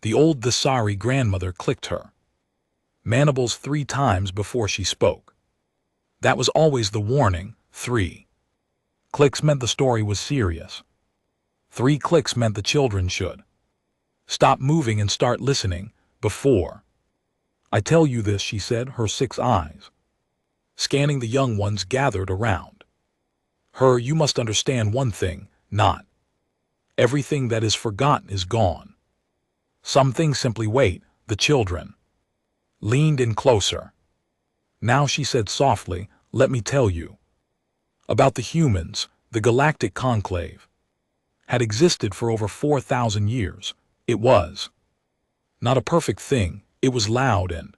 The old Dasari grandmother clicked her mandibles 3 times before she spoke. That was always the warning. 3 clicks meant the story was serious. 3 clicks meant the children should stop moving and start listening before. I tell you this, she said, her 6 eyes scanning the young ones gathered around her. You must understand one thing, not everything that is forgotten is gone. Some things simply wait. The children leaned in closer. Now, she said softly, let me tell you about the humans. The galactic conclave had existed for over 4,000 years. It was not a perfect thing. It was loud and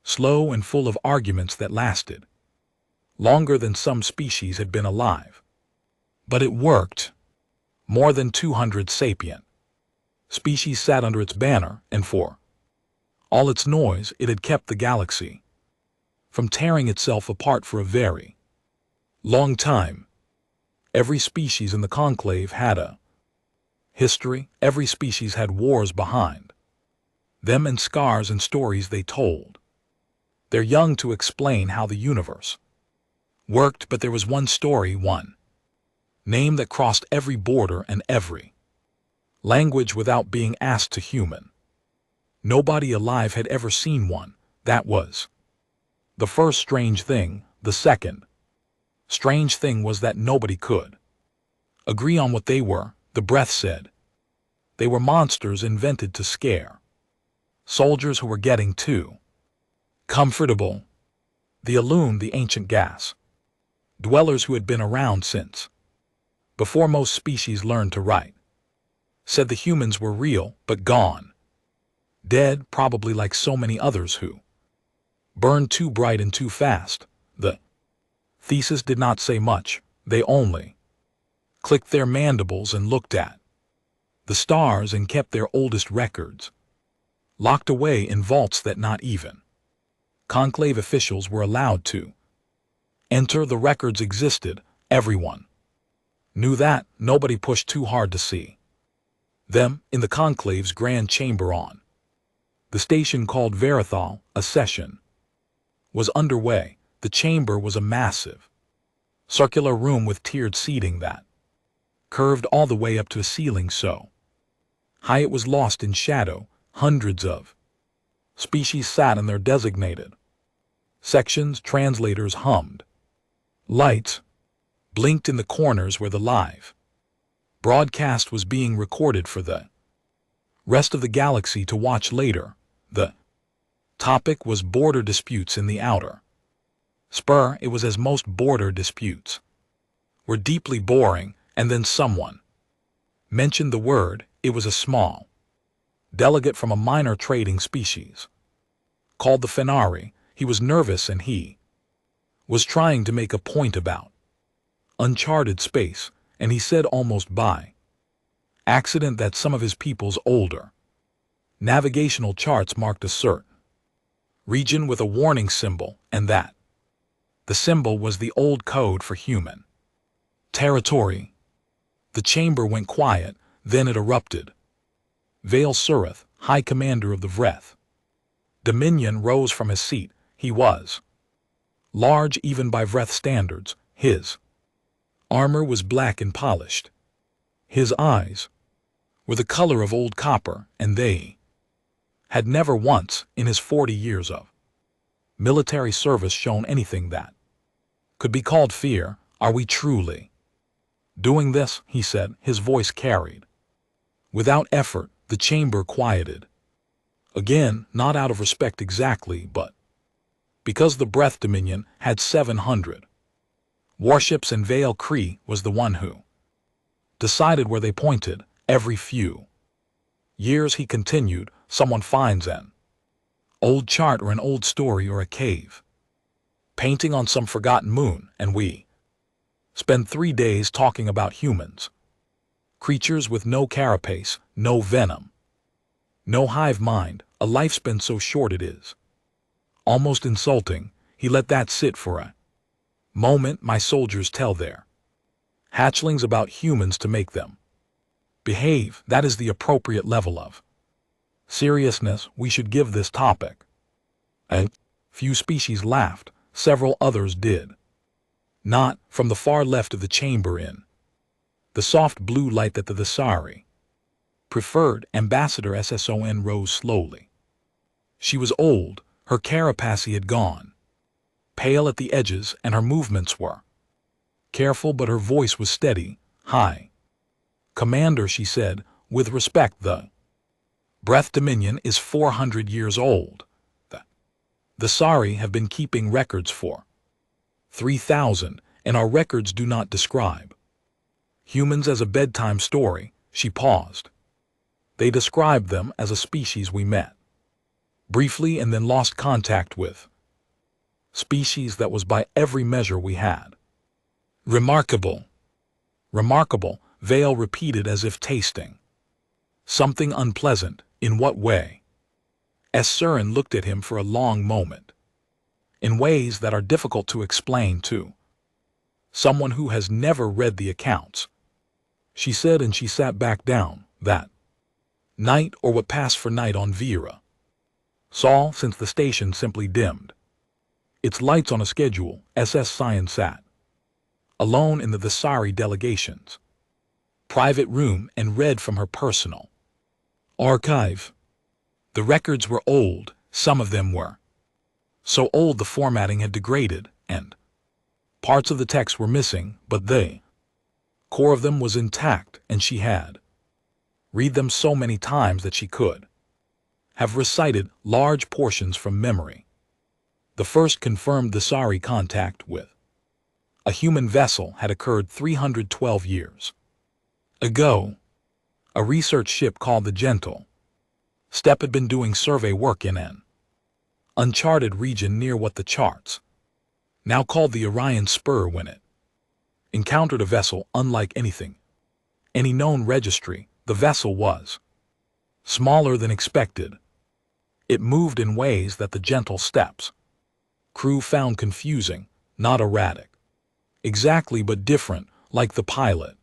slow and full of arguments that lasted longer than some species had been alive. But it worked. More than 200 sapient species sat under its banner, and for all its noise, it had kept the galaxy from tearing itself apart for a very long time. Every species in the conclave had a history. Every species had wars behind them and scars and stories they told their young to explain how the universe worked. But there was one story, one name that crossed every border and every language without being asked to human. Nobody alive had ever seen one. That was the first strange thing. The second strange thing was that nobody could agree on what they were. The breath said they were monsters invented to scare soldiers who were getting too comfortable. The Alun, the ancient gas dwellers who had been around since before most species learned to write, said the humans were real but gone. Dead, probably like so many others who burned too bright and too fast. The thesis did not say much. They only clicked their mandibles and looked at the stars and kept their oldest records locked away in vaults that not even conclave officials were allowed to enter. The records existed. Everyone knew that. Nobody pushed too hard to see them. In the conclave's grand chamber on the station called Verithal, a session was underway. The chamber was a massive circular room with tiered seating that curved all the way up to a ceiling so high it was lost in shadow. Hundreds of species sat in their designated sections. Translators hummed. Lights blinked in the corners where the live broadcast was being recorded for the rest of the galaxy to watch later. The topic was border disputes in the outer spur. It was as most border disputes were deeply boring, and then someone mentioned the word. It was a small delegate from a minor trading species called the Fenari. He was nervous and he was trying to make a point about uncharted space, and he said almost by accident that some of his people's older navigational charts marked a certain region with a warning symbol, and that the symbol was the old code for human territory. The chamber went quiet, then it erupted. Vale Surith, High Commander of the Vreth Dominion, rose from his seat. He was large even by Vreth standards. His armor was black and polished. His eyes were the color of old copper, and they had never once, in his 40 years of military service, shown anything that could be called fear. Are we truly doing this? He said, his voice carried without effort. The chamber quieted again, not out of respect exactly, but because the Breath Dominion had 700 warships and Vale Cree was the one who decided where they pointed. Every few years, he continued, someone finds an old chart or an old story or a cave painting on some forgotten moon, and we spend 3 days talking about humans, creatures with no carapace, no venom, no hive mind, a lifespan so short it is almost insulting. He let that sit for a moment. My soldiers tell their hatchlings about humans to make them behave. That is the appropriate level of seriousness we should give this topic. A few species laughed, several others did. Not from the far left of the chamber in the soft blue light that the Vasari preferred. Ambassador Sson rose slowly. She was old, her carapace had gone, pale at the edges, and her movements were careful, but her voice was steady, high. Commander, she said, with respect, the Breath Dominion is 400 years old. The Sari have been keeping records for 3,000, and our records do not describe humans as a bedtime story. She paused. They described them as a species we met briefly and then lost contact with. Species that was by every measure we had. Remarkable. Remarkable, Vale repeated as if tasting something unpleasant. In what way? Surin looked at him for a long moment. In ways that are difficult to explain to someone who has never read the accounts, she said, and she sat back down. That night, or what passed for night on Vera, saw since the station simply dimmed its lights on a schedule. Science sat alone in the Vasari delegation's private room and read from her personal archive. The records were old, some of them were so old the formatting had degraded, and parts of the text were missing, but the core of them was intact, and she had read them so many times that she could have recited large portions from memory. The first confirmed Vasari contact with a human vessel had occurred 312 years ago. A research ship called the Gentle Step had been doing survey work in an uncharted region near what the charts now called the Orion Spur when it encountered a vessel unlike anything any known registry. The vessel was smaller than expected. It moved in ways that the Gentle Step's crew found confusing, not erratic exactly, but different, like the pilot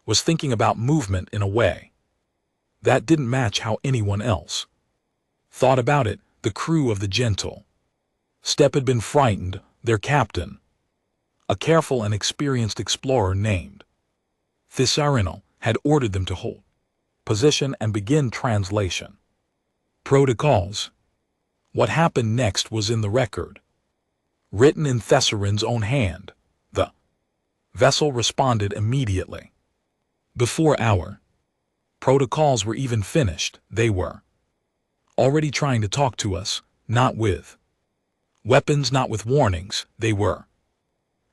was thinking about movement in a way that didn't match how anyone else thought about it. The crew of the Gentle Step had been frightened. Their captain, a careful and experienced explorer named Thisarino, had ordered them to hold position and begin translation protocols. What happened next was in the record, written in Thesarin's own hand. The vessel responded immediately. Before our protocols were even finished, they were already trying to talk to us, not with weapons, not with warnings. They were,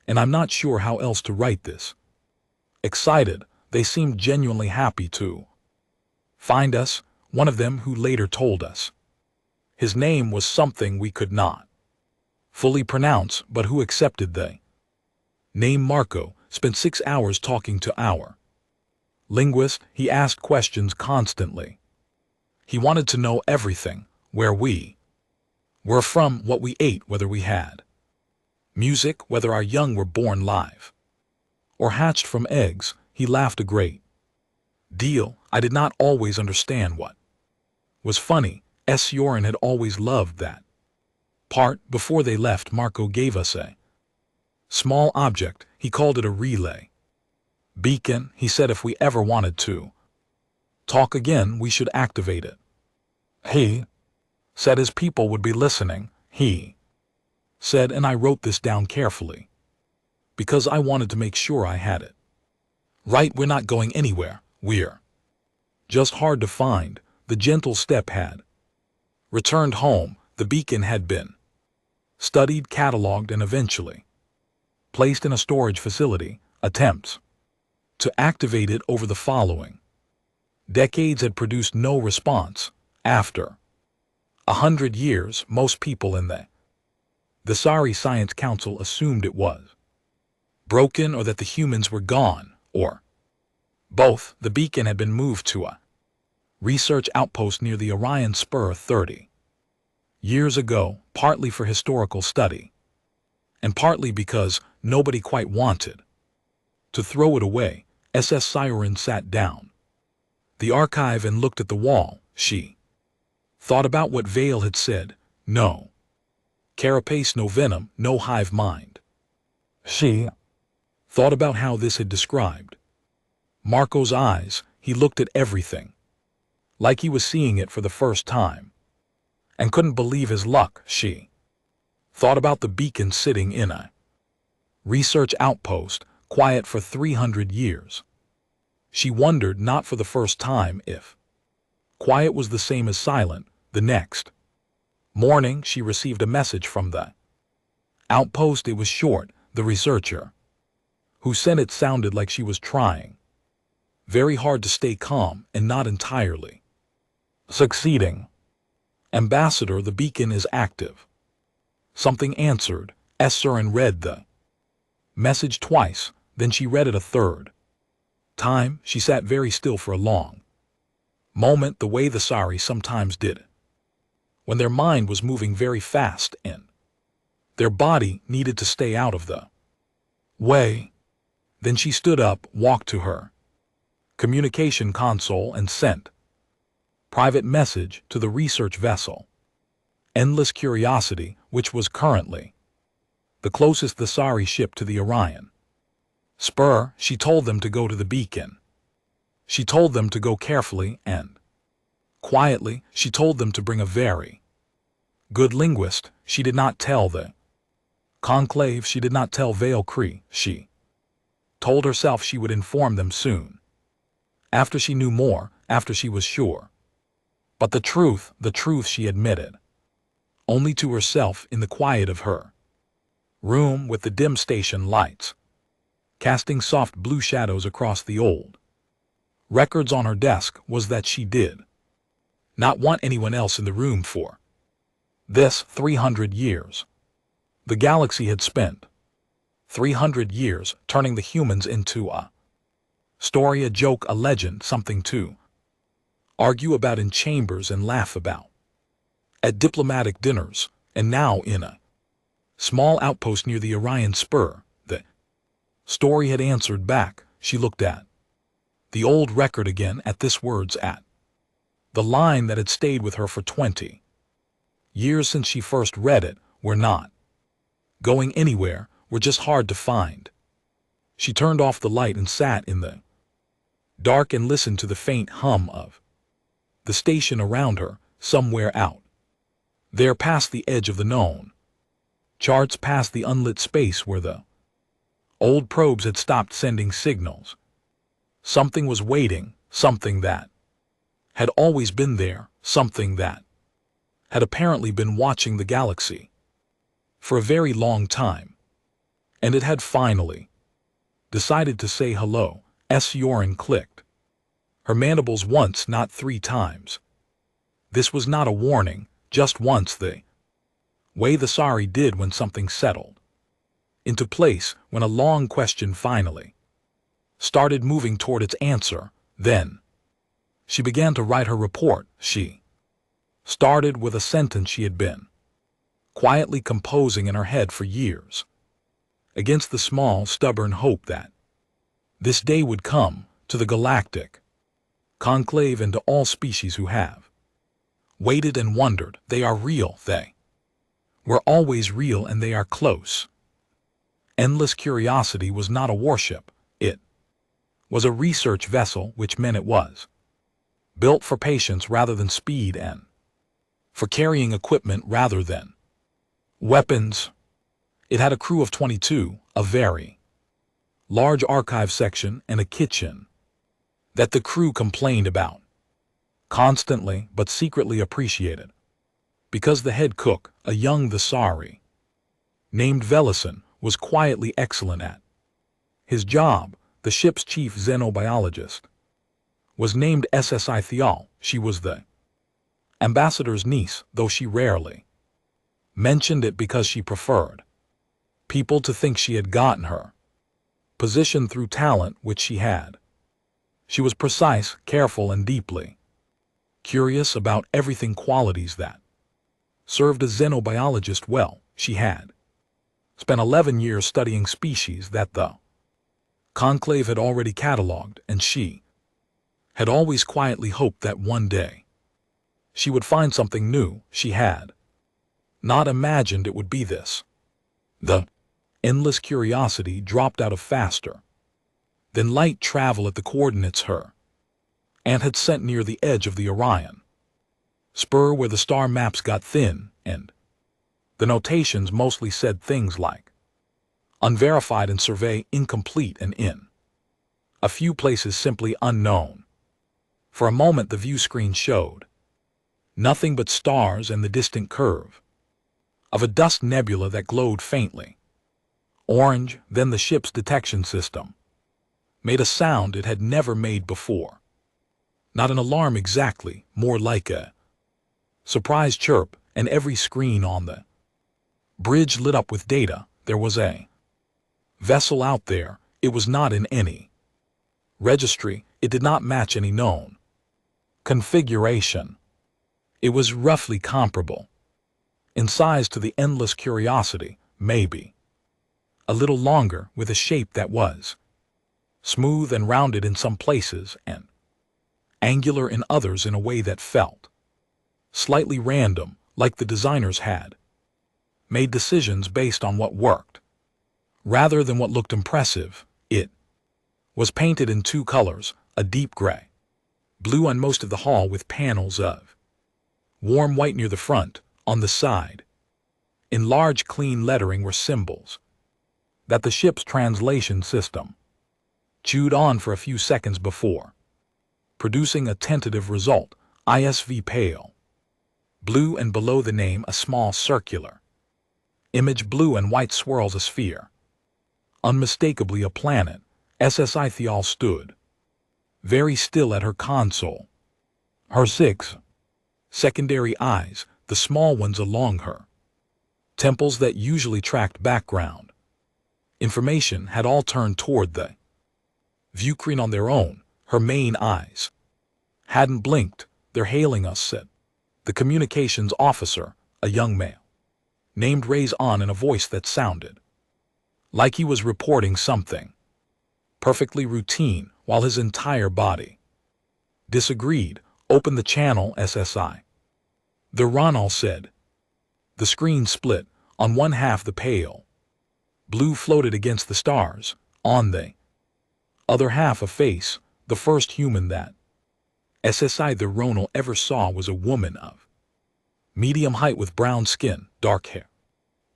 and I'm not sure how else to write this, excited. They seemed genuinely happy to find us. One of them, who later told us his name was something we could not fully pronounce, but who accepted the name Marco, spent 6 hours talking to our linguist. He asked questions constantly. He wanted to know everything: where we were from, what we ate, whether we had music, whether our young were born live or hatched from eggs. He laughed a great deal. I did not always understand what was funny. Yorin had always loved that part. Before they left, Marco gave us a small object. He called it a relay beacon. He said if we ever wanted to talk again, we should activate it. He said his people would be listening. He said, and I wrote this down carefully because I wanted to make sure I had it right. We're not going anywhere. We're just hard to find. The Gentle Step had returned home. The beacon had been studied, catalogued, and eventually placed in a storage facility. Attempts to activate it over the following decades had produced no response. After 100 years, most people in the Vasari Science Council assumed it was broken, or that the humans were gone, or both. The beacon had been moved to a research outpost near the Orion Spur 30 years ago, partly for historical study, and partly because nobody quite wanted to throw it away. Siren sat down the archive and looked at the wall. She Thought about what Vale had said. No carapace, no venom, no hive mind. She thought about how this had described Marco's eyes. He looked at everything like he was seeing it for the first time and couldn't believe his luck. She thought about the beacon sitting in a research outpost, quiet for 300 years. She wondered, not for the first time, if quiet was the same as silent. The next morning she received a message from the outpost. It was short. The researcher who sent it sounded like she was trying very hard to stay calm and not entirely succeeding. Ambassador, the beacon is active. Something answered, Sir, and read the message twice. Then she read it a third time. She sat very still for a long moment, the way the Sari sometimes did when their mind was moving very fast and their body needed to stay out of the way. Then she stood up, walked to her communication console and sent private message to the research vessel Endless Curiosity, which was currently the closest the Sari ship to the Orion Spur. She told them to go to the beacon. She told them to go carefully and quietly. She told them to bring a very good linguist. She did not tell the conclave. She did not tell Vale Cree. She told herself she would inform them soon, after she knew more, after she was sure. But the truth she admitted only to herself in the quiet of her room with the dim station lights casting soft blue shadows across the old records on her desk, was that she did not want anyone else in the room for this 300 years. The galaxy had spent 300 years turning the humans into a story, a joke, a legend, something to argue about in chambers and laugh about at diplomatic dinners. And now, in a small outpost near the Orion Spur, the story had answered back. She looked at the old record again, at this words, at the line that had stayed with her for 20 years since she first read it. We're not going anywhere, we're just hard to find. She turned off the light and sat in the dark and listened to the faint hum of the station around her, somewhere out there past the edge of the known charts, past the unlit space where the old probes had stopped sending signals. Something was waiting, something that had always been there, something that had apparently been watching the galaxy for a very long time. And it had finally decided to say hello. Yoren clicked her mandibles once, not 3 times. This was not a warning, just once, the way the Sari did when something settled into place, when a long question finally started moving toward its answer. Then she began to write her report. She started with a sentence she had been quietly composing in her head for years, against the small, stubborn hope that this day would come, to the galactic conclave and to all species who have waited and wondered. They are real. They were always real, and they are close. Endless Curiosity was not a warship. It was a research vessel, which meant it was built for patience rather than speed, and for carrying equipment rather than weapons. It had a crew of 22, a very large archive section, and a kitchen that the crew complained about constantly, but secretly appreciated, because the head cook, a young Thasari named Velison, was quietly excellent at his job. The ship's chief xenobiologist was named SSI Thial. She was the ambassador's niece, though she rarely mentioned it because she preferred people to think she had gotten her position through talent, which she had. She was precise, careful, and deeply curious about everything, qualities that served a xenobiologist well. She had spent 11 years studying species that the conclave had already catalogued, and she had always quietly hoped that one day She would find something new. She had not imagined it would be this. The endless curiosity dropped out of faster than light travel at the coordinates her aunt had sent near the edge of the Orion spur, where the star maps got thin, and the notations mostly said things like unverified and survey incomplete, and in a few places simply unknown. For a moment the view screen showed nothing but stars and the distant curve of a dust nebula that glowed faintly orange. Then the ship's detection system made a sound it had never made before. Not an alarm exactly, more like a surprise chirp, and every screen on the bridge lit up with data. There was a vessel out there. It was not in any registry. It did not match any known configuration. It was roughly comparable in size to the endless curiosity, maybe a little longer, with a shape that was smooth and rounded in some places and angular in others, in a way that felt slightly random, like the designers had made decisions based on what worked rather than what looked impressive. It was painted in two colors, a deep gray, blue on most of the hull, with panels of warm white near the front. On the side, in large clean lettering, were symbols that the ship's translation system chewed on for a few seconds before producing a tentative result: ISV pale blue, and below the name a small circular image, blue and white swirls, a sphere, unmistakably a planet. SSI Thial stood very still at her console, her 6 secondary eyes, the small ones along her temples that usually tracked background information, had all turned toward the view screen on their own. Her main eyes hadn't blinked. "They're hailing us," said the communications officer, a young male named Raison, in a voice that sounded like he was reporting something perfectly routine, while his entire body disagreed. "Open the channel, SSI." The Ronald said. The screen split. On one half the pale blue floated against the stars. On the other half a face, the first human that SSI the Ronald ever saw, was a woman of medium height with brown skin, dark hair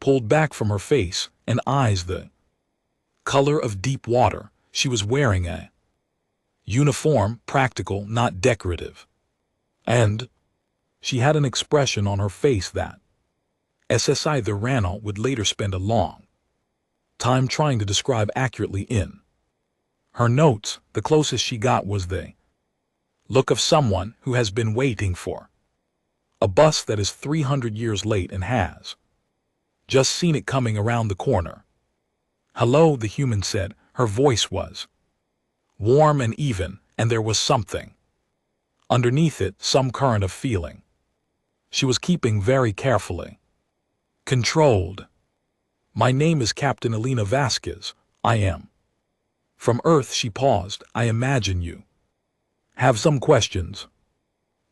pulled back from her face, and eyes the color of deep water. She was wearing a uniform, practical, not decorative, and she had an expression on her face that SSI the Ranal would later spend a long time trying to describe accurately in her notes. The closest she got was the look of someone who has been waiting for a bus that is 300 years late and has just seen it coming around the corner. "Hello," the human said. Her voice was warm and even, and there was something underneath it, some current of feeling she was keeping very carefully controlled. "My name is Captain Elena Vasquez. I am from Earth." She paused. "I imagine you have some questions."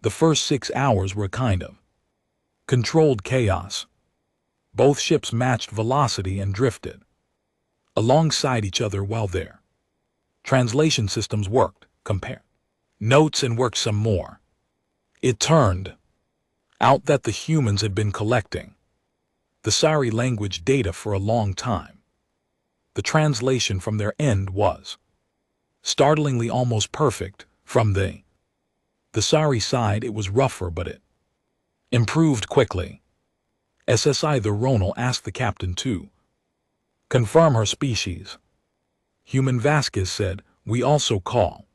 The first 6 hours were a kind of controlled chaos. Both ships matched velocity and drifted alongside each other while their translation systems worked, compared notes, and worked some more. It turned out that the humans had been collecting the Sari language data for a long time. The translation from their end was startlingly almost perfect. From the Sari side it was rougher, but it improved quickly. SSI the Ronal asked the captain to confirm her species. Human Vasquez said, "We also call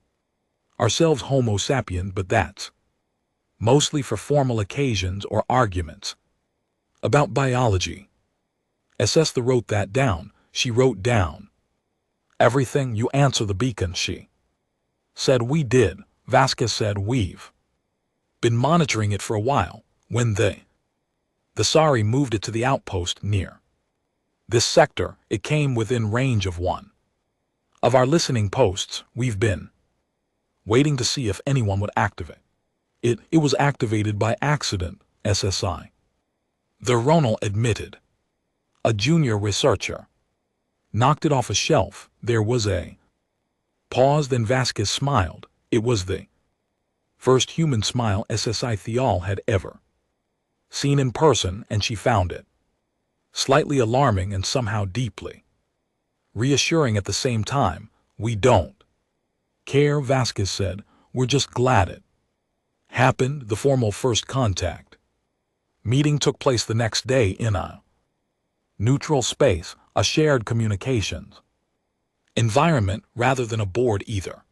ourselves Homo sapien, but that's mostly for formal occasions or arguments about biology." SS the wrote that down. She wrote down everything. "You answer the beacon," she said. "We did." Vasquez said, "We've been monitoring it for a while. When the Sari moved it to the outpost near this sector, it came within range of one of our listening posts. We've been waiting to see if anyone would activate It was activated by accident, SSI. The Ronald admitted. A junior researcher. Knocked it off a shelf. There was a pause, then Vasquez smiled. It was the first human smile SSI Thial had ever seen in person, and she found it slightly alarming and somehow deeply reassuring at the same time. We don't care, Vasquez said. We're just glad it happened. The formal first contact meeting took place the next day in a neutral space, a shared communications environment rather than aboard either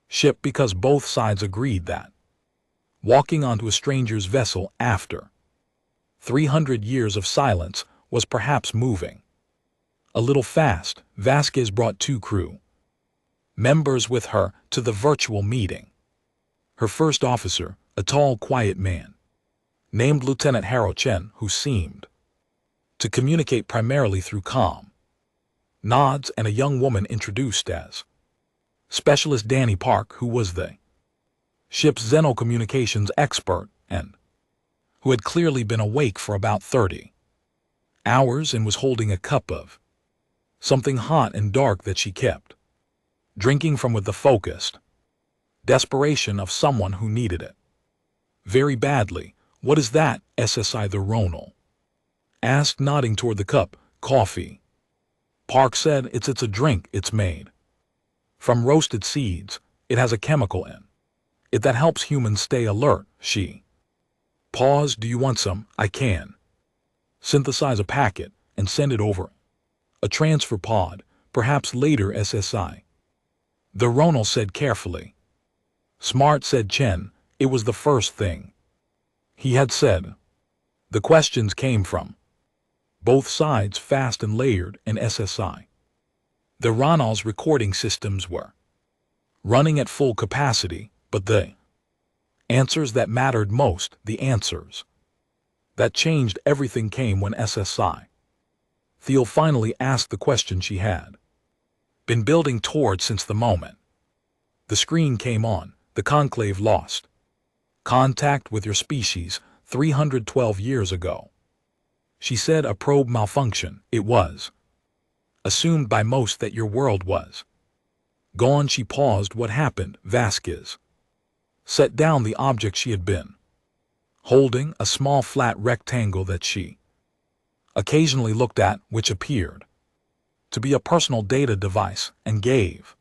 ship, because both sides agreed that walking onto a stranger's vessel after 300 years of silence was perhaps moving a little fast. Vasquez brought 2 crew members with her to the virtual meeting. Her first officer, a tall, quiet man named Lieutenant Haro Chen, who seemed to communicate primarily through calm nods, and a young woman introduced as Specialist Danny Park, who was the ship's xenocommunications expert and who had clearly been awake for about 30 hours and was holding a cup of something hot and dark that she kept drinking from with the focused desperation of someone who needed it very badly. What is that? SSI the Ronald asked, nodding toward the cup. Coffee. Park said. It's a drink. It's made from roasted seeds. It has a chemical in it that helps humans stay alert. She paused. Do you want some? I can synthesize a packet and send it over a transfer pod, perhaps later, SSI the Ronald said carefully. Smart, said Chen. It was the first thing he had said. The questions came from both sides, fast and layered, and SSI the Ronald's recording systems were running at full capacity, but the answers that mattered most, the answers that changed everything, came when SSI Thial finally asked the question she had been building toward since the moment the screen came on. The Conclave lost contact with your species 312 years ago. She said. A probe malfunction. It was assumed by most that your world was gone. She paused. What happened? Vasquez set down the object she had been holding, a small flat rectangle that she occasionally looked at, which appeared to be a personal data device, and gave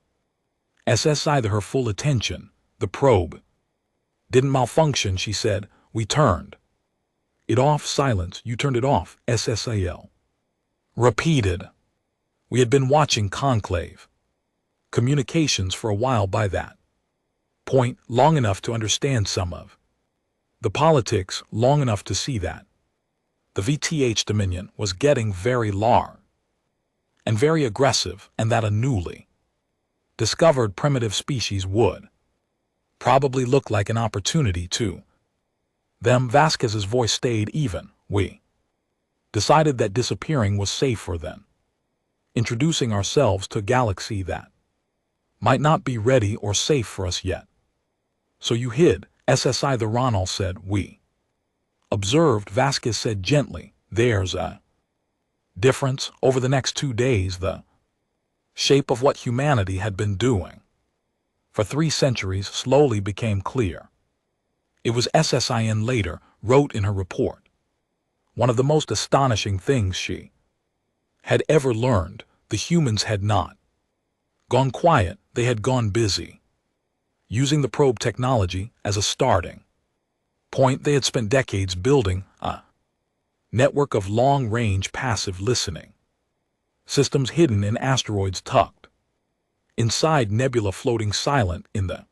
SSI her full attention. The probe didn't malfunction, she said. We turned it off. Silence. You turned it off, SSIL repeated. We had been watching Conclave communications for a while by that point, long enough to understand some of the politics, long enough to see that the VTH Dominion was getting very large and very aggressive, and that a newly discovered primitive species would probably look like an opportunity to them. Vasquez's voice stayed even. We decided that disappearing was safer than introducing ourselves to a galaxy that might not be ready or safe for us yet. So you hid, SSI the Ronald said. We observed, Vasquez said gently. There's a difference. Over the next 2 days, the shape of what humanity had been doing for 3 centuries slowly became clear. It was SSIN later wrote in her report. One of the most astonishing things she had ever learned. The humans had not gone quiet, they had gone busy. Using the probe technology as a starting point, they had spent decades building a network of long-range passive listening systems hidden in asteroids, tucked inside nebula, floating silent in the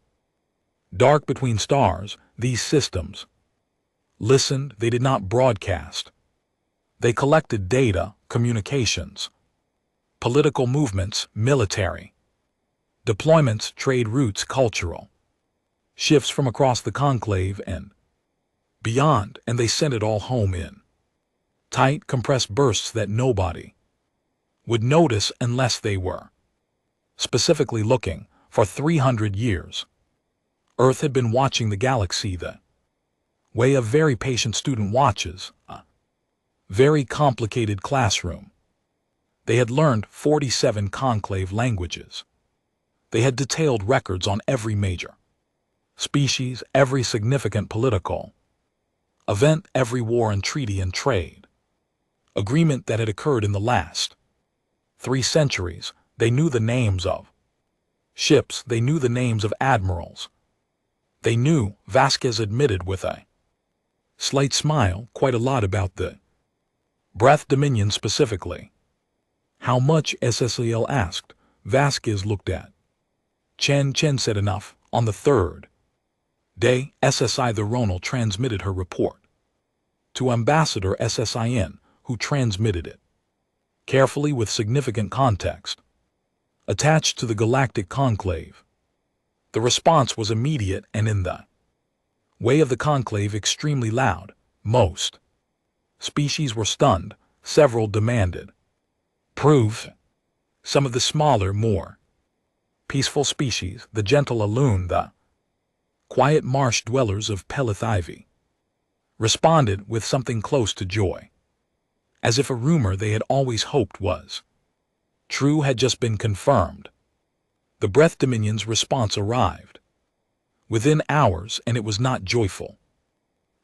dark between stars. These systems listened. They did not broadcast. They collected data, communications, political movements, military deployments, trade routes, cultural shifts from across the Conclave and beyond, and they sent it all home in tight, compressed bursts that nobody would notice unless they were specifically looking. For 300 years, Earth had been watching the galaxy the way a very patient student watches a very complicated classroom. They had learned 47 conclave languages. They had detailed records on every major species, every significant political event, every war and treaty and trade agreement that had occurred in the last 3 centuries. They knew the names of ships. They knew the names of admirals. They knew, Vasquez admitted with a slight smile, quite a lot about the Breath Dominion specifically. How much? SSEL asked. Vasquez looked at Chen. Chen said enough. On the 3rd day, SSI the Ronald transmitted her report to Ambassador SSIN, who transmitted it carefully with significant context attached to the Galactic Conclave. The response was immediate and in the way of the Conclave extremely loud. Most species were stunned. Several demanded proof. Some of the smaller, more peaceful species, the gentle Alun, the quiet marsh dwellers of Pelith Ivy, responded with something close to joy, as if a rumor they had always hoped was true had just been confirmed. The Breath Dominion's response arrived within hours, and it was not joyful.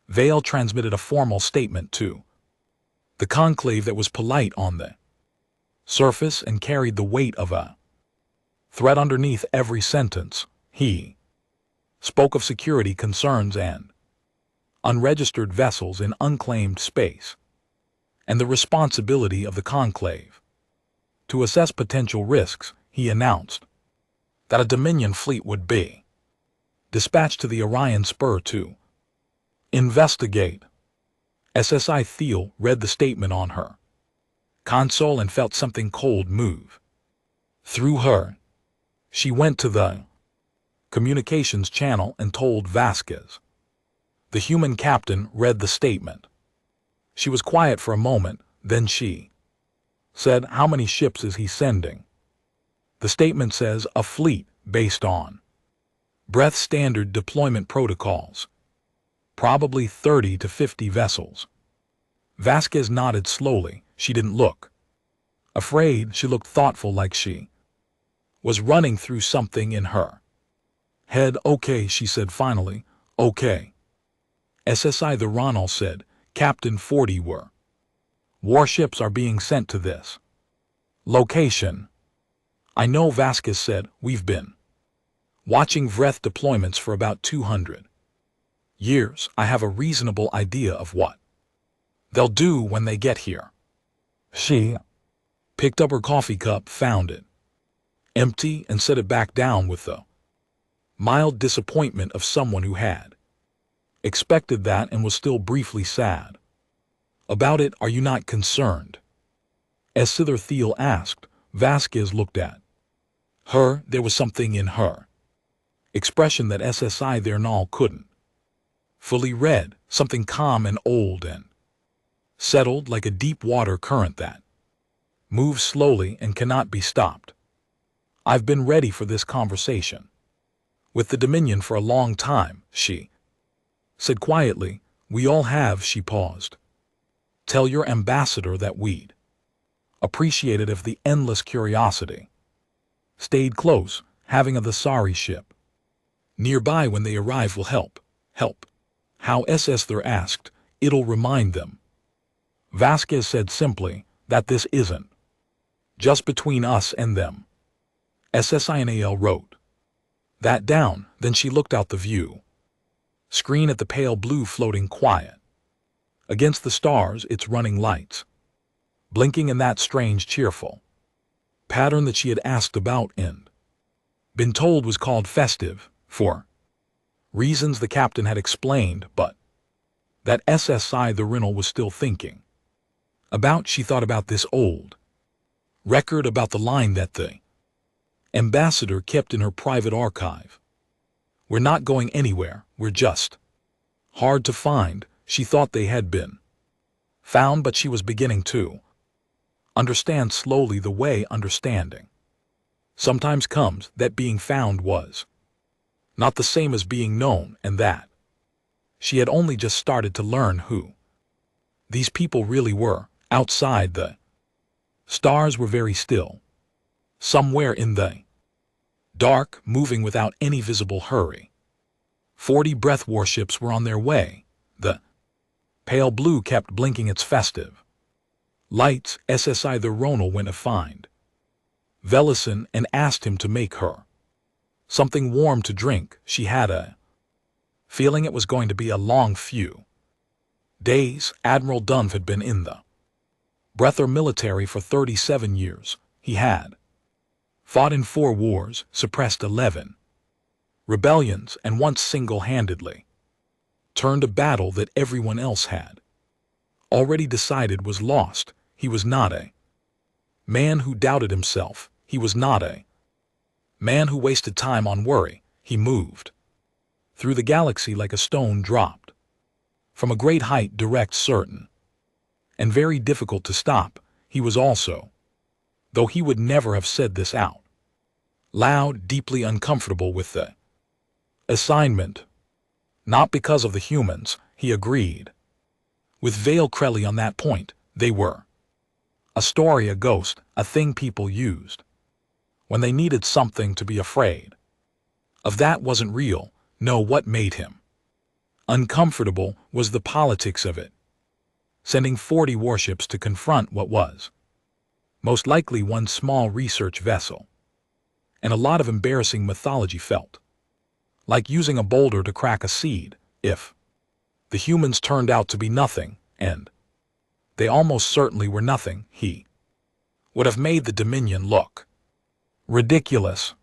Vale transmitted a formal statement to the conclave that was polite on the surface and carried the weight of a threat underneath every sentence. He spoke of security concerns and unregistered vessels in unclaimed space, and the responsibility of the conclave to assess potential risks. He announced that a Dominion fleet would be dispatched to the Orion Spur to investigate. SSI Thiel read the statement on her console and felt something cold move through her. She went to the communications channel and told Vasquez. The human captain read the statement. She was quiet for a moment, then she said, "How many ships is he sending?" The statement says, "A fleet based on Breath standard deployment protocols. Probably 30 to 50 vessels." Vasquez nodded slowly. She didn't look afraid. She looked thoughtful, like she was running through something in her head. "Okay," she said finally. "Okay." SSI the Ronald said, "Captain, 40 warships are being sent to this location." "I know," Vasquez said. "We've been watching Vreth deployments for about 200 years. I have a reasonable idea of what they'll do when they get here." She picked up her coffee cup, found it empty, and set it back down with the mild disappointment of someone who had expected that and was still briefly sad about it. "Are you not concerned?" Sither Thiel asked. Vasquez looked at her. There was something in her expression that SSI Thernal couldn't fully read, something calm and old and settled, like a deep water current that moves slowly and cannot be stopped. "I've been ready for this conversation with the Dominion for a long time," she said quietly. "We all have." She paused. "Tell your ambassador that we'd appreciate it if the endless curiosity stayed close. Having a Thesari ship nearby when they arrive will help." "Help? How?" SS Ther asked. "It'll remind them," Vasquez said simply, "that this isn't just between us and them." SSINAL wrote that down. Then she looked out the view screen at the pale blue floating quiet against the stars, its running lights blinking in that strange cheerful pattern that she had asked about and been told was called festive for reasons the captain had explained, but that SSI the Rinnell was still thinking about. She thought about this old record, about the line that the ambassador kept in her private archive. "We're not going anywhere, we're just hard to find." She thought they had been found, but she was beginning to understand slowly the way understanding sometimes comes, that being found was Not the same as being known, and that she had only just started to learn who these people really were. Outside, the stars were very still. Somewhere in the dark, moving without any visible hurry. 40 breath warships were on their way. The pale blue kept blinking its festive lights. SSI the Ronal went to find Velison and asked him to make her something warm to drink. She had a feeling it was going to be a long few days. Admiral Dunph had been in the Breather military for 37 years. He had fought in 4 wars, suppressed 11 rebellions, and once single-handedly turned a battle that everyone else had already decided was lost. He was not a man who doubted himself. He was not a man who wasted time on worry. He moved through the galaxy like a stone dropped from a great height, direct, certain, and very difficult to stop. He was also, though he would never have said this out loud, deeply uncomfortable with the assignment. Not because of the humans, he agreed with Vale Crelly on that point. They were a story, a ghost, a thing people used when they needed something to be afraid of. That wasn't real. No, what made him uncomfortable was the politics of it. Sending 40 warships to confront what was most likely one small research vessel. And a lot of embarrassing mythology felt like using a boulder to crack a seed. If the humans turned out to be nothing, and they almost certainly were nothing, he would have made the Dominion look ridiculous.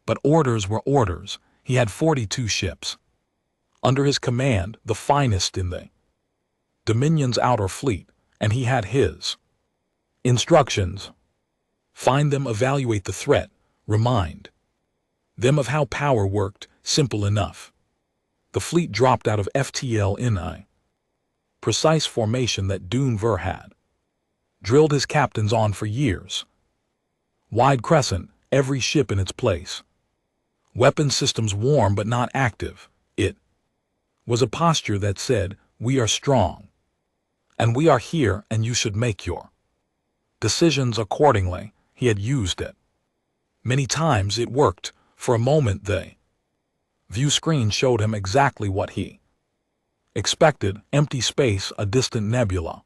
But orders were orders. He had 42 ships under his command, the finest in the Dominion's outer fleet, and he had his instructions. Find them, evaluate the threat, remind them of how power worked. Simple enough. The fleet dropped out of FTL in a precise formation that Dunver had drilled his captains on for years. Wide crescent, every ship in its place. Weapon systems warm but not active. It was a posture that said, we are strong, and we are here, and you should make your decisions accordingly. He had used it many times. It worked. For a moment, the view screen showed him exactly what he expected: empty space, a distant nebula,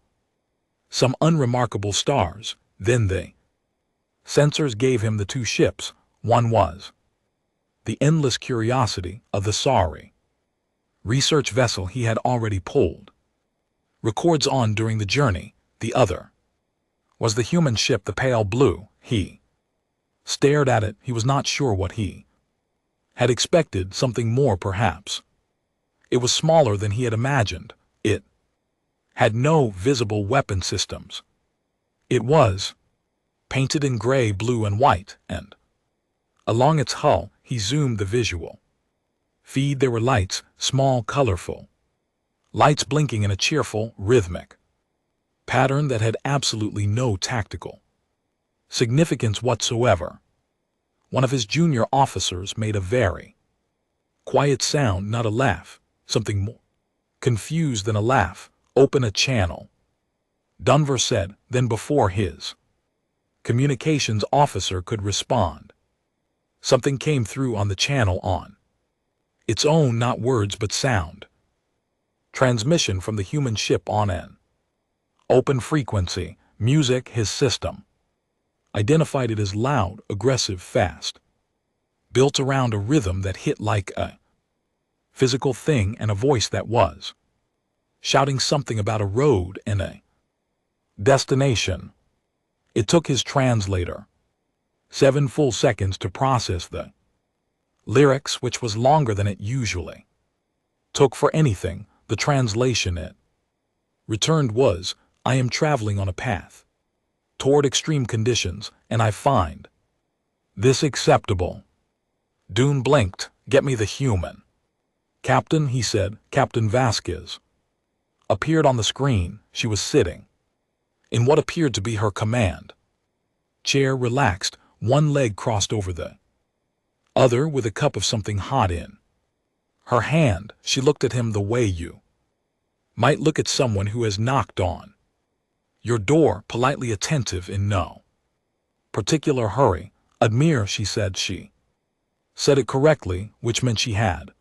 some unremarkable stars. Then the sensors gave him the 2 ships. One was the endless curiosity of the sorry research vessel he had already pulled records on during the journey. The other was the human ship, the pale blue. He stared at it. He was not sure what he had expected. Something more, perhaps. It was smaller than he had imagined. It had no visible weapon systems. It was painted in gray, blue, and white, and along its hull he zoomed the visual feed. There were lights, small, colorful lights blinking in a cheerful, rhythmic pattern that had absolutely no tactical significance whatsoever. One of his junior officers made a very quiet sound, not a laugh, something more confused than a laugh. Open a channel, Dunver said. Then before his communications officer could respond, something came through on the channel on its own, not words but sound. Transmission from the human ship on an open frequency. Music. His system identified it as loud, aggressive, fast, built around a rhythm that hit like a physical thing, and a voice that was shouting something about a road and a destination. It took his translator 7 full seconds to process the lyrics, which was longer than it usually took for anything. The translation it returned was, I am traveling on a path toward extreme conditions, and I find this acceptable. Dune blinked. Get me the human captain, he said. Captain Vasquez appeared on the screen. She was sitting in what appeared to be her command chair, relaxed, one leg crossed over the other, with a cup of something hot in Her hand, she looked at him the way you might look at someone who has knocked on your door, politely attentive in no particular hurry. Admir, she said. She said it correctly, which meant she had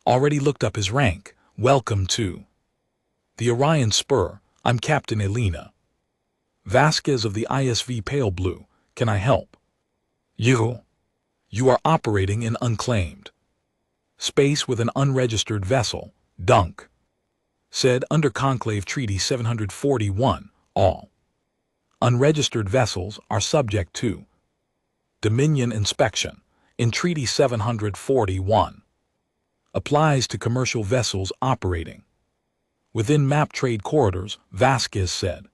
already looked up his rank. Welcome to the Orion Spur. I'm Captain Elena Vasquez of the ISV Pale Blue. Can I help you? You are operating in unclaimed space with an unregistered vessel, Dunk said. Under Conclave Treaty 741, all unregistered vessels are subject to Dominion inspection. In Treaty 741, applies to commercial vessels operating within map trade corridors, Vasquez said.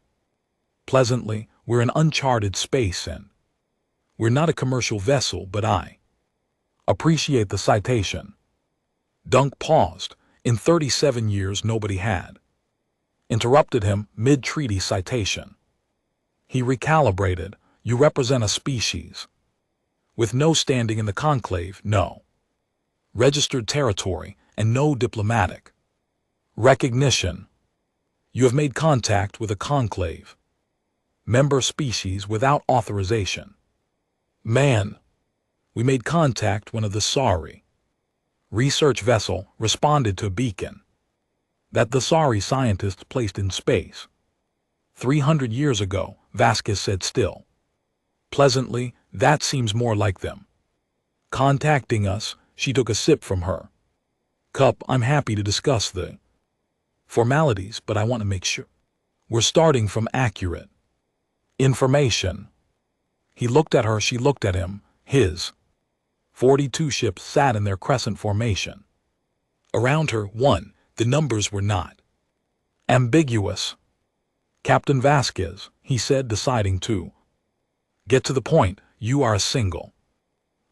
Pleasantly, we're in uncharted space and we're not a commercial vessel, but I appreciate the citation. Dunk paused. In 37 years nobody had interrupted him mid-treaty citation. He recalibrated. You represent a species with no standing in the conclave, no registered territory, and no diplomatic recognition. You have made contact with a conclave member species without authorization. Man, we made contact when the sorry research vessel responded to a beacon that the sorry scientists placed in space 300 years ago, Vasquez said. Still pleasantly, that seems more like them contacting us. She took a sip from her cup. I'm happy to discuss the formalities, but I want to make sure we're starting from accurate information. He looked at her, she looked at him. His 42 ships sat in their crescent formation around her. One, the numbers were not ambiguous. Captain Vasquez, he said, deciding to get to the point, you are a single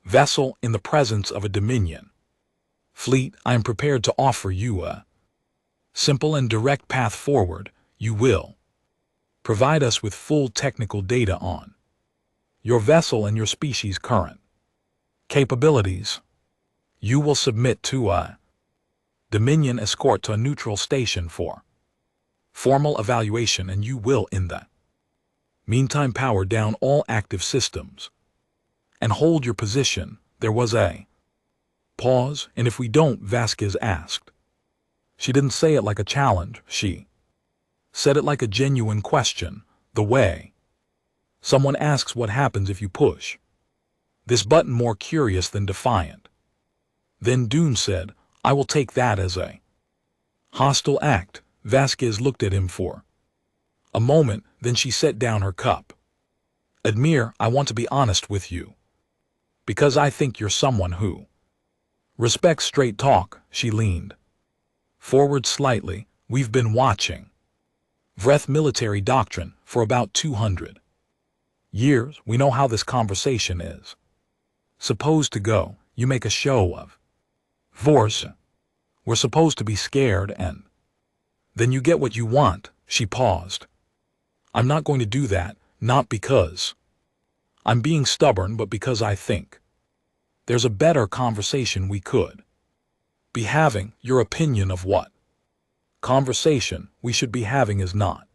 vessel in the presence of a Dominion fleet. I am prepared to offer you a simple and direct path forward. You will provide us with full technical data on your vessel and your species' current capabilities. You will submit to a Dominion escort to a neutral station for formal evaluation, and you will in the meantime power down all active systems and hold your position. There was a pause. And if we don't, Vasquez asked. She didn't say it like a challenge, she said it like a genuine question, the way someone asks what happens if you push this button, more curious than defiant. Then Dune said, I will take that as a hostile act. Vasquez looked at him for a moment, then she set down her cup. Admir, I want to be honest with you, because I think you're someone who respects straight talk. She leaned forward slightly. We've been watching Vreth military doctrine for about 200 years. We know how this conversation is supposed to go. You make a show of force. We're supposed to be scared, and then you get what you want. She paused. I'm not going to do that, not because I'm being stubborn, but because I think there's a better conversation we could be having. Your opinion of what conversation we should be having is not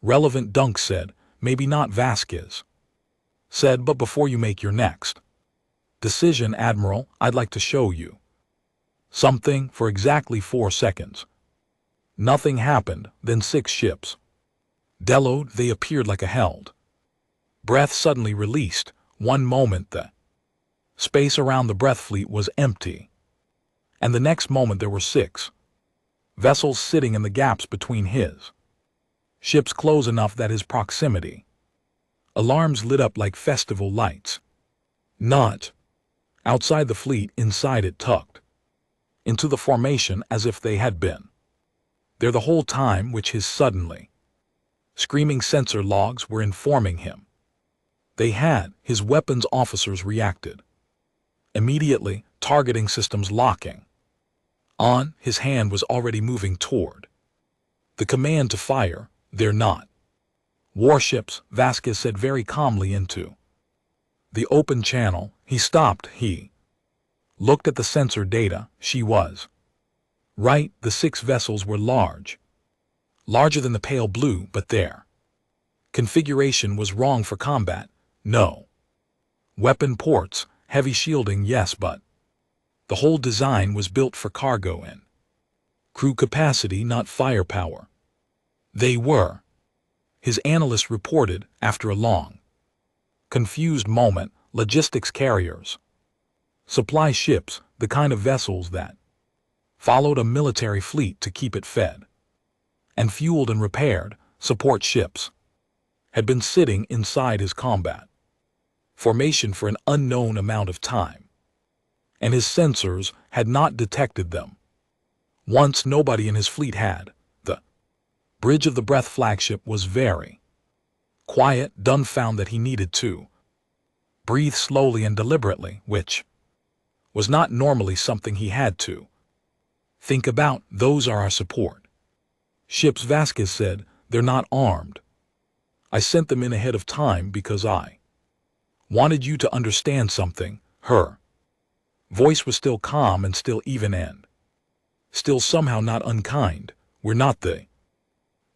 relevant, Dunk said. Maybe not, Vasquez said, but before you make your next decision, Admiral, I'd like to show you something. For exactly 4 seconds, nothing happened. Then 6 ships bellowed. They appeared like a held breath suddenly released. One moment the space around the breath fleet was empty, and the next moment there were 6 vessels sitting in the gaps between his ships, close enough that his proximity alarms lit up like festival lights. Not outside the fleet, inside it, tucked into the formation as if they had been there the whole time, which his suddenly screaming sensor logs were informing him they had. His weapons officers reacted immediately, targeting systems locking on. His hand was already moving toward the command to fire. They're not warships, Vasquez said very calmly. Into the open channel, he stopped. He Looked at the sensor data. She was right. The 6 vessels were large. Larger than the pale blue, but their configuration was wrong for combat. No weapon ports, heavy shielding, yes, but the whole design was built for cargo and crew capacity, not firepower. They were, his analyst reported after a long, confused moment, logistics carriers, supply ships, the kind of vessels that followed a military fleet to keep it fed and fueled and repaired. Support ships had been sitting inside his combat formation for an unknown amount of time, and his sensors had not detected them. Once nobody in his fleet had. The bridge of the Breath flagship was very quiet, dumbfounded that he needed to breathe slowly and deliberately, which was not normally something he had to think about. Those are our support ships, Vasquez said. They're not armed. I sent them in ahead of time because I wanted you to understand something. Her voice was still calm and still even and still somehow not unkind. We're not the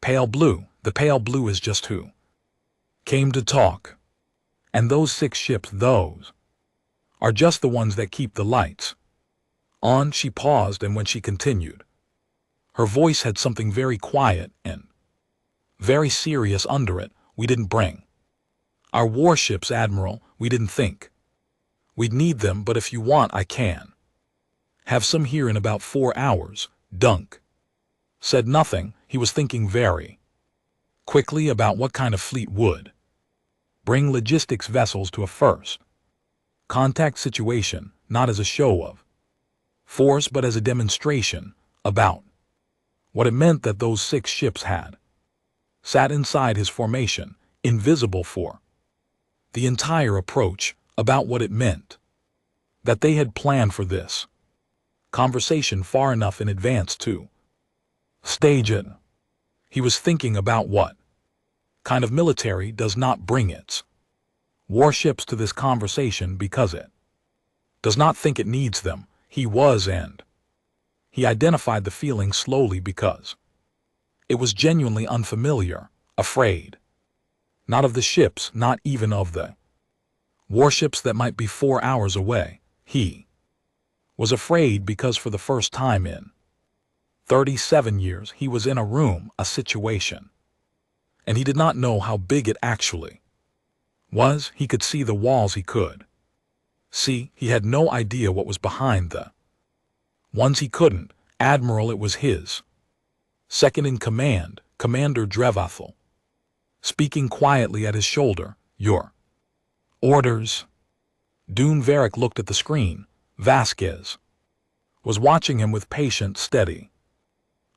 pale blue. The pale blue is just who came to talk. And those 6 ships, those are just the ones that keep the lights on. She paused, and when she continued, her voice had something very quiet and very serious under it. We didn't bring our warships, Admiral. We didn't think we'd need them, but if you want, I can have some here in about 4 hours. Dunk said nothing. He was thinking very quickly about what kind of fleet would bring logistics vessels to a first contact situation, not as a show of force, but as a demonstration about what it meant that those 6 ships had sat inside his formation, invisible for the entire approach, about what it meant that they had planned for this conversation far enough in advance to stage it. He was thinking about what kind of military does not bring its warships to this conversation because it does not think it needs them. He was, and he identified the feeling slowly because it was genuinely unfamiliar, afraid. Not of the ships, not even of the warships that might be 4 hours away. He was afraid because for the first time in 37 years he was in a room, a situation, and he did not know how big it actually was. He could see the walls, he could see. He had no idea what was behind the ones he couldn't. Admiral, it was his second in command, Commander Drevathel, speaking quietly at his shoulder. Your orders. Dune Varric looked at the screen. Vasquez was watching him with patient, steady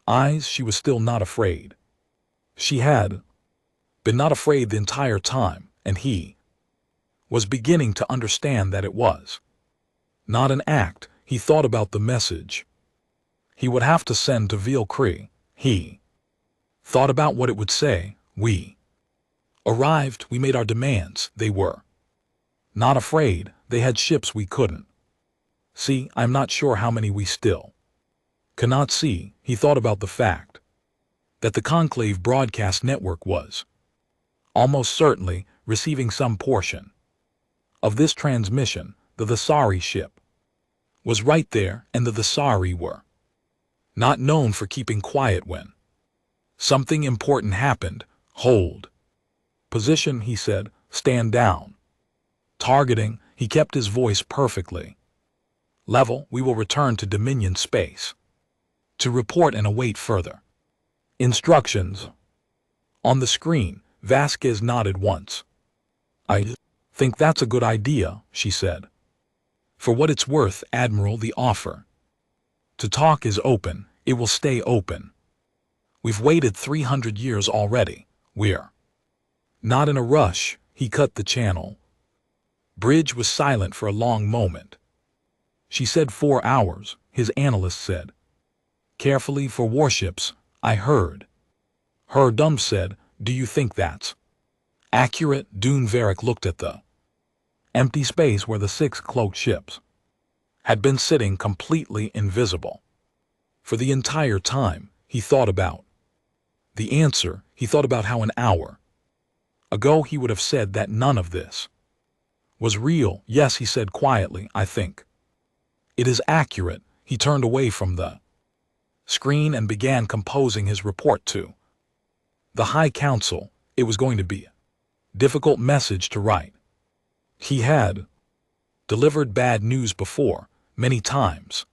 eyes. She was still not afraid. She had been not afraid the entire time, and he was beginning to understand that it was not an act. He thought about the message he would have to send to Veal Cree. He thought about what it would say. We arrived, we made our demands. They were not afraid. They had ships we couldn't see. I'm not sure how many we still cannot see. He thought about the fact that the Conclave broadcast network was almost certainly receiving some portion of this transmission. The Thesari ship was right there, and the Thesari were not known for keeping quiet when something important happened. Hold position, he said. Stand down. Targeting. He kept his voice perfectly level. We will return to Dominion space to report and await further instructions. On the screen, Vasquez nodded once. I think that's a good idea, she said. For what it's worth, Admiral, the offer to talk is open. It will stay open. We've waited 300 years already. We're not in a rush. He cut the channel. Bridge was silent for a long moment. She said 4 hours, his analyst said. Carefully, for warships, I heard. Her dumb said, do you think that's accurate? Dune Varric looked at the empty space where the 6 cloaked ships had been sitting completely invisible. For the entire time, he thought about the answer. He thought about how an hour ago he would have said that none of this was real. Yes, he said quietly, I think it is accurate. He turned away from the screen and began composing his report to the High Council. It was going to be a difficult message to write. He had delivered bad news before, many times.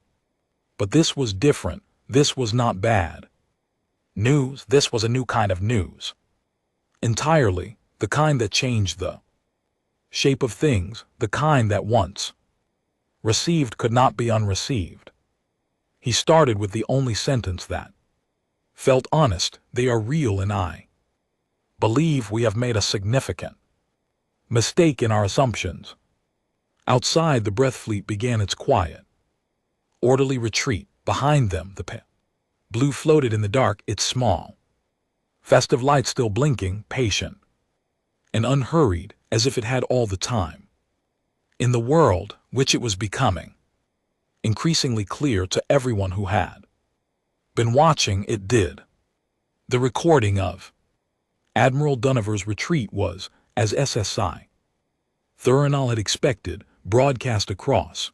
But this was different. This was not bad news. This was a new kind of news. Entirely, the kind that changed the shape of things, the kind that once received could not be unreceived. He started with the only sentence that felt honest. They are real, and I believe we have made a significant mistake in our assumptions. Outside, the breath fleet began its quiet, orderly retreat. Behind them, the pale blue floated in the dark, its small, festive light still blinking, patient and unhurried, as if it had all the time in the world, which it was becoming increasingly clear to everyone who had been watching. It did. The recording of Admiral Dunover's retreat was, as SSI Thuranal had expected, broadcast across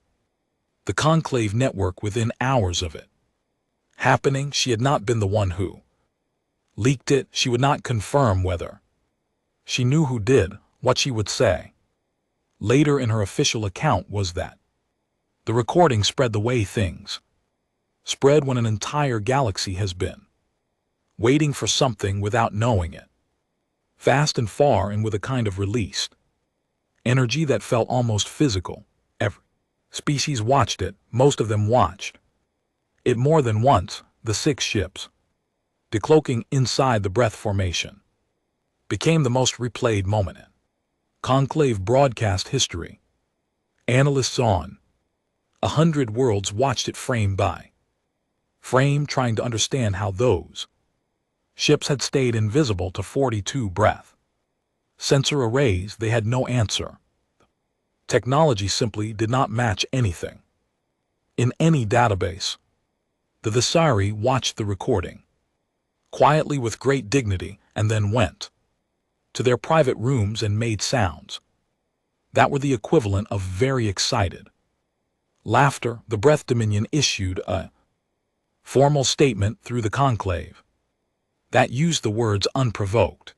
the conclave network within hours of it happening. She had not been the one who leaked it. She would not confirm whether she knew who did. What she would say later in her official account was that the recording spread the way things spread when an entire galaxy has been waiting for something without knowing it, fast and far, and with a kind of released energy that felt almost physical. Every species watched it. Most of them watched it more than once. The 6 ships decloaking inside the breath formation became the most replayed moment in conclave broadcast history. Analysts on 100 worlds watched it frame by frame, trying to understand how those ships had stayed invisible to 42 breath sensor arrays. They had no answer. Technology simply did not match anything in any database. The Visari watched the recording quietly with great dignity and then went to their private rooms and made sounds that were the equivalent of very excited laughter. The Breath Dominion issued a formal statement through the conclave that used the words unprovoked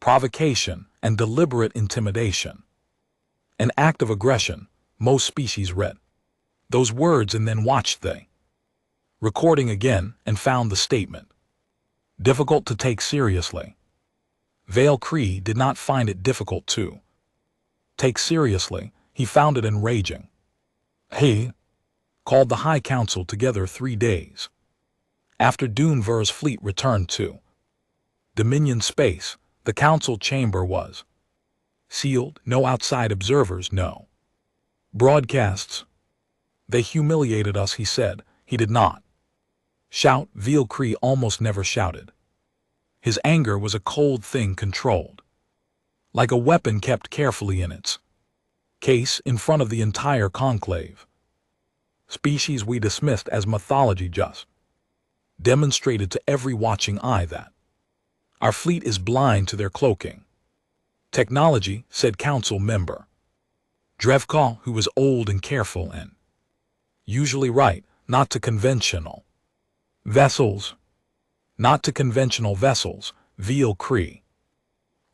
provocation and deliberate intimidation, an act of aggression. Most species read those words and then watched the recording again and found the statement difficult to take seriously. Vale Cree did not find it difficult to take seriously. He found it enraging. He called the High Council together 3 days after Dunever's fleet returned to Dominion space. The council chamber was sealed. No outside observers, no broadcasts. They humiliated us, he said. He did not shout. Vale Cree almost never shouted. His anger was a cold thing, controlled, like a weapon kept carefully in its case in front of the entire conclave. Species we dismissed as mythology just demonstrated to every watching eye that our fleet is blind to their cloaking technology, said council member Drevkal, who was old and careful and usually right. Not to conventional vessels. Not to conventional vessels. Vale Cree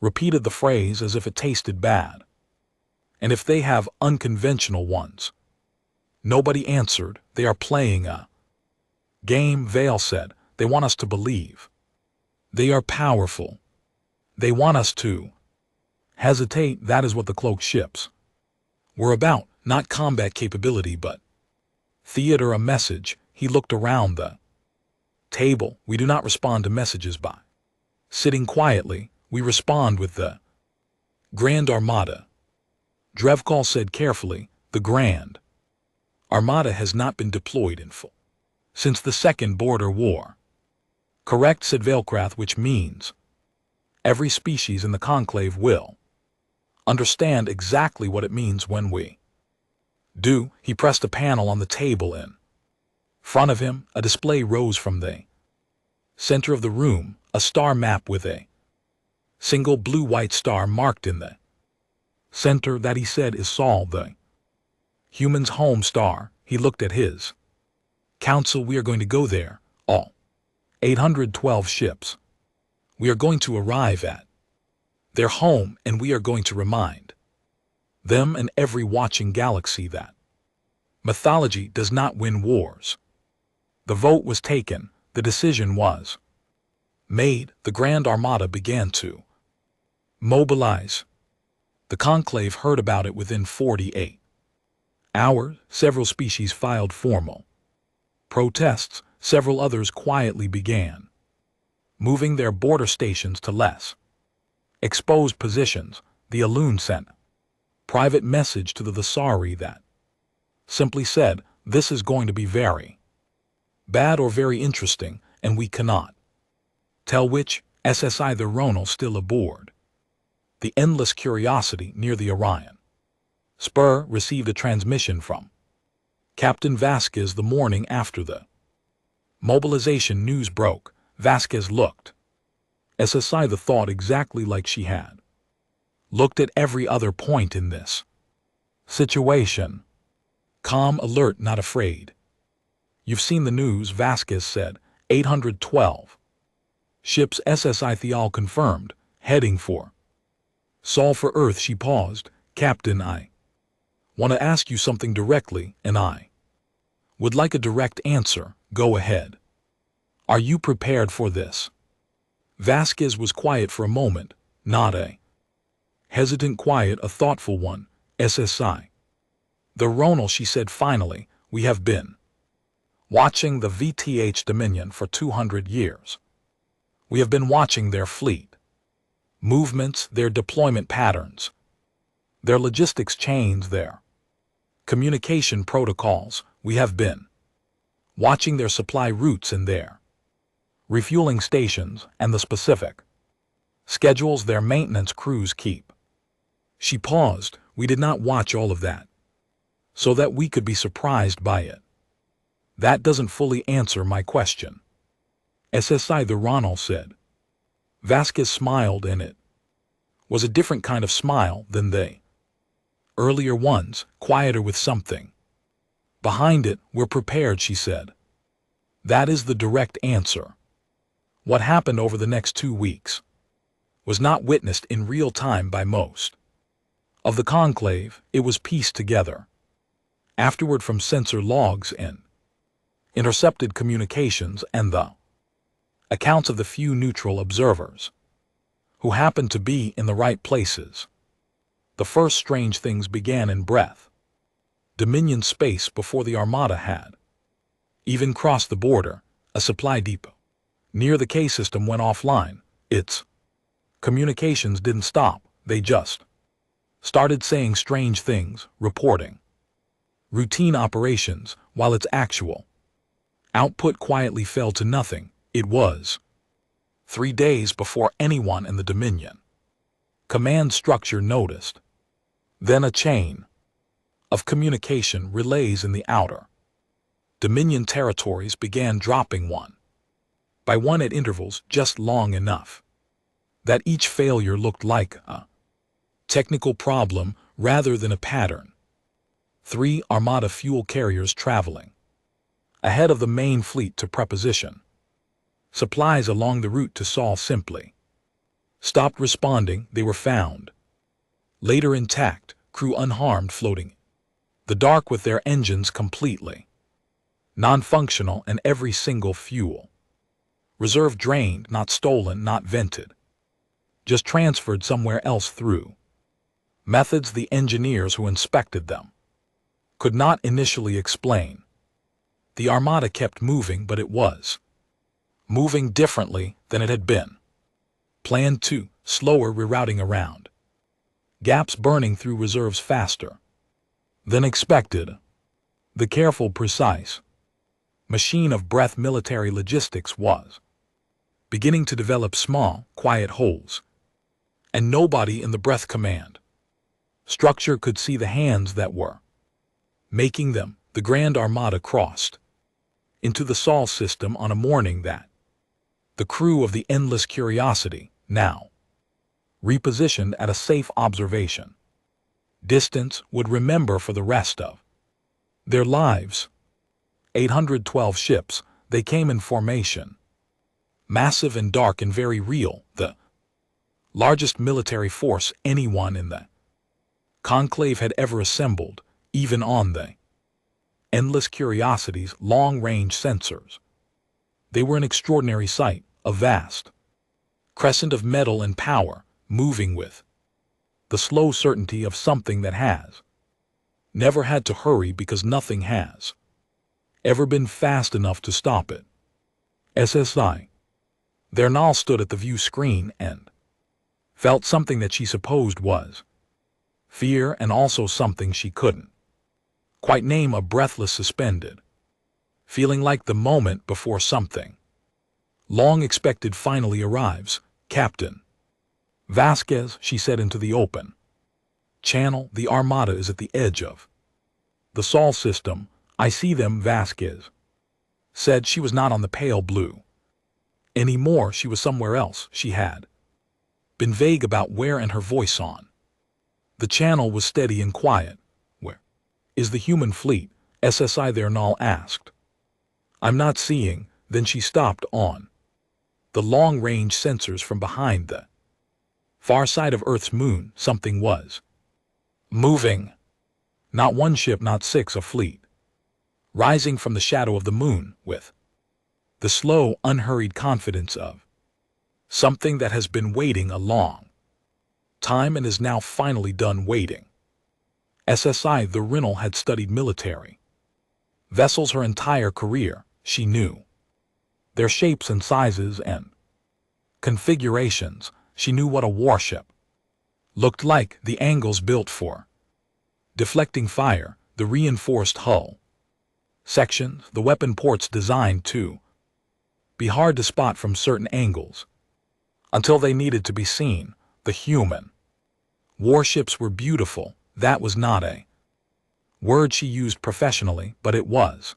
repeated the phrase as if it tasted bad. And if they have unconventional ones? Nobody answered. They are playing a game, Vale said. They want us to believe they are powerful. They want us to hesitate. That is what the cloaked ships were about. Not combat capability, but theater. A message. He looked around the table. We do not respond to messages by sitting quietly. We respond with the Grand Armada. Drevkal said carefully. The Grand Armada has not been deployed in full since the Second Border War. Correct, said Valkrath, which means every species in the conclave will understand exactly what it means when we He pressed a panel on the table in front of him. A display rose from the center of the room, a star map with a single blue-white star marked in the center. That, he said, is Sol, the human's home star. He looked at his council. We are going to go there, all 812 ships. We are going to arrive at their home, and we are going to remind them and every watching galaxy that mythology does not win wars. The vote was taken. The decision was made. The Grand Armada began to mobilize. The conclave heard about it within 48 hours. Several species filed formal protests. Several others quietly began moving their border stations to less exposed positions. The Alun sent private message to the Vasari that simply said, "This is going to be very bad or very interesting, and we cannot tell which. SSI the Ronal still aboard the Endless Curiosity near the Orion Spur received a transmission from Captain Vasquez the morning after the mobilization news broke. Vasquez looked SSI the thought exactly like she had looked at every other point in this situation. Calm, alert, not afraid. You've seen the news, Vasquez said. 812 ships. SSI Thial confirmed, heading for Sol for Earth. She paused. Captain, I want to ask you something directly, and I would like a direct answer. Go ahead. Are you prepared for this? Vasquez was quiet for a moment, not a hesitant quiet, a thoughtful one. SSI the Ronal, she said finally, we have been watching the VTH Dominion for 200 years. We have been watching their fleet movements, their deployment patterns, their logistics chains, their communication protocols. We have been watching their supply routes and their refueling stations and the specific schedules their maintenance crews keep. She paused. We did not watch all of that so that we could be surprised by it. That doesn't fully answer my question, SSI the Ronal said. Vasquez smiled, and it was a different kind of smile than the earlier ones, quieter with something behind it. We're prepared, she said. That is the direct answer. What happened over the next 2 weeks was not witnessed in real time by most of the conclave. It was pieced together afterward from sensor logs and intercepted communications and the accounts of the few neutral observers who happened to be in the right places. The first strange things began in breath Dominion space before the Armada had even crossed the border. A supply depot near the K system went offline. Its communications didn't stop. They just started saying strange things, reporting routine operations, while its actual output quietly fell to nothing. It was 3 days before anyone in the Dominion command structure noticed. Then a chain of communication relays in the outer Dominion territories began dropping one by one at intervals just long enough that each failure looked like a technical problem rather than a pattern. 3 Armada fuel carriers traveling ahead of the main fleet to preposition supplies along the route to Sol simply stopped responding. They were found later intact, crew unharmed, floating the dark with their engines completely non-functional and every single fuel reserve drained, not stolen, not vented, just transferred somewhere else through methods the engineers who inspected them could not initially explain. The Armada kept moving, but it was moving differently than it had been planned to, slower, rerouting around gaps, burning through reserves faster than expected. The careful, precise machine of breath military logistics was beginning to develop small, quiet holes, and nobody in the breath command structure could see the hands that were making them, the Grand Armada crossed into the Sol system on a morning that the crew of the Endless Curiosity, now repositioned at a safe observation distance, would remember for the rest of their lives. 812 ships, they came in formation, massive and dark and very real, the largest military force anyone in the Conclave had ever assembled, even on the Endless Curiosity's long-range sensors. They were an extraordinary sight, a vast crescent of metal and power, moving with the slow certainty of something that has never had to hurry because nothing has ever been fast enough to stop it. SSI. Vernal stood at the view screen and felt something that she supposed was fear, and also something she couldn't quite name, a breathless suspended feeling, like the moment before something long expected finally arrives. Captain Vasquez, she said into the open channel, the Armada is at the edge of the Sol system. I see them, Vasquez said. She was not on the pale blue anymore, she was somewhere else. She had been vague about where, and her voice on the channel was steady and quiet. Where is the human fleet? SSI Vernal asked. I'm not seeing. Then she stopped on the long-range sensors from behind the far side of Earth's moon. Something was moving. Not one ship, not six, a fleet rising from the shadow of the moon with the slow, unhurried confidence of something that has been waiting a long time and is now finally done waiting. SSI Vernal had studied military vessels her entire career. She knew their shapes and sizes and configurations. She knew what a warship looked like, the angles built for deflecting fire, the reinforced hull sections, the weapon ports designed to be hard to spot from certain angles until they needed to be seen. The human warships were beautiful. That was not a word she used professionally, but it was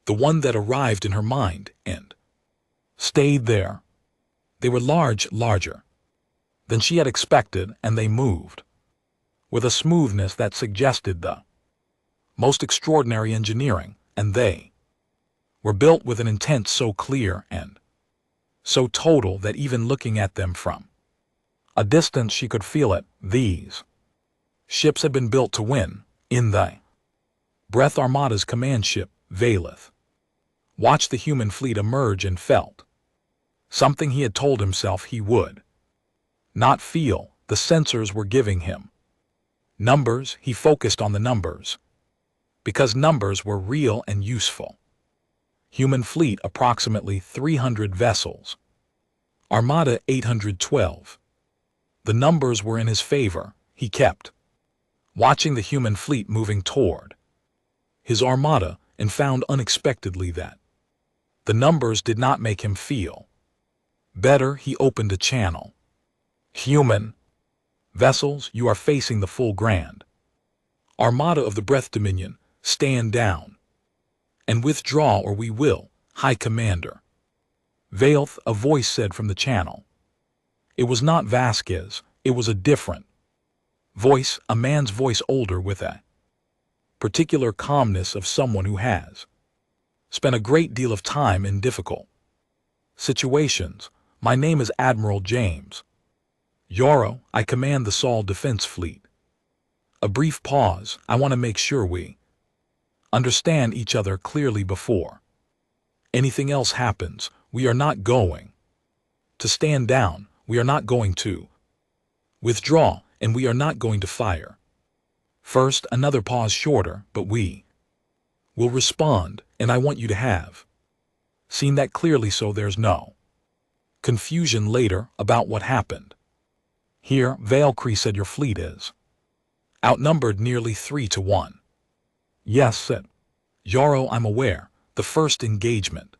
the one that arrived in her mind and stayed there. They were large, larger than she had expected, and they moved with a smoothness that suggested the most extraordinary engineering, and they were built with an intent so clear and so total that even looking at them from a distance she could feel it. These ships had been built to win. In the Breath Armada's command ship, Valeth watched the human fleet emerge and felt something he had told himself he would not feel. The sensors were giving him numbers. He focused on the numbers because numbers were real and useful. Human fleet approximately 300 vessels. Armada 812. The numbers were in his favor. He kept watching the human fleet moving toward his Armada and found unexpectedly that the numbers did not make him feel better. He opened a channel. Human vessels, you are facing the full Grand Armada of the Breath Dominion. Stand down and withdraw, or we will. High Commander Valeth, a voice said from the channel. It was not Vasquez. It was a different voice, a man's voice, older, with a particular calmness of someone who has spent a great deal of time in difficult situations. My name is Admiral James Yarrow. I command the Sol Defense Fleet. A brief pause. I want to make sure we understand each other clearly before anything else happens. We are not going to stand down. We are not going to withdraw, and we are not going to fire. First, another pause, shorter, but we will respond, and I want you to have seen that clearly so there's no confusion later about what happened. Here, Valkyrie said, your fleet is outnumbered nearly 3-1. Yes, said Yarrow, I'm aware. The first engagement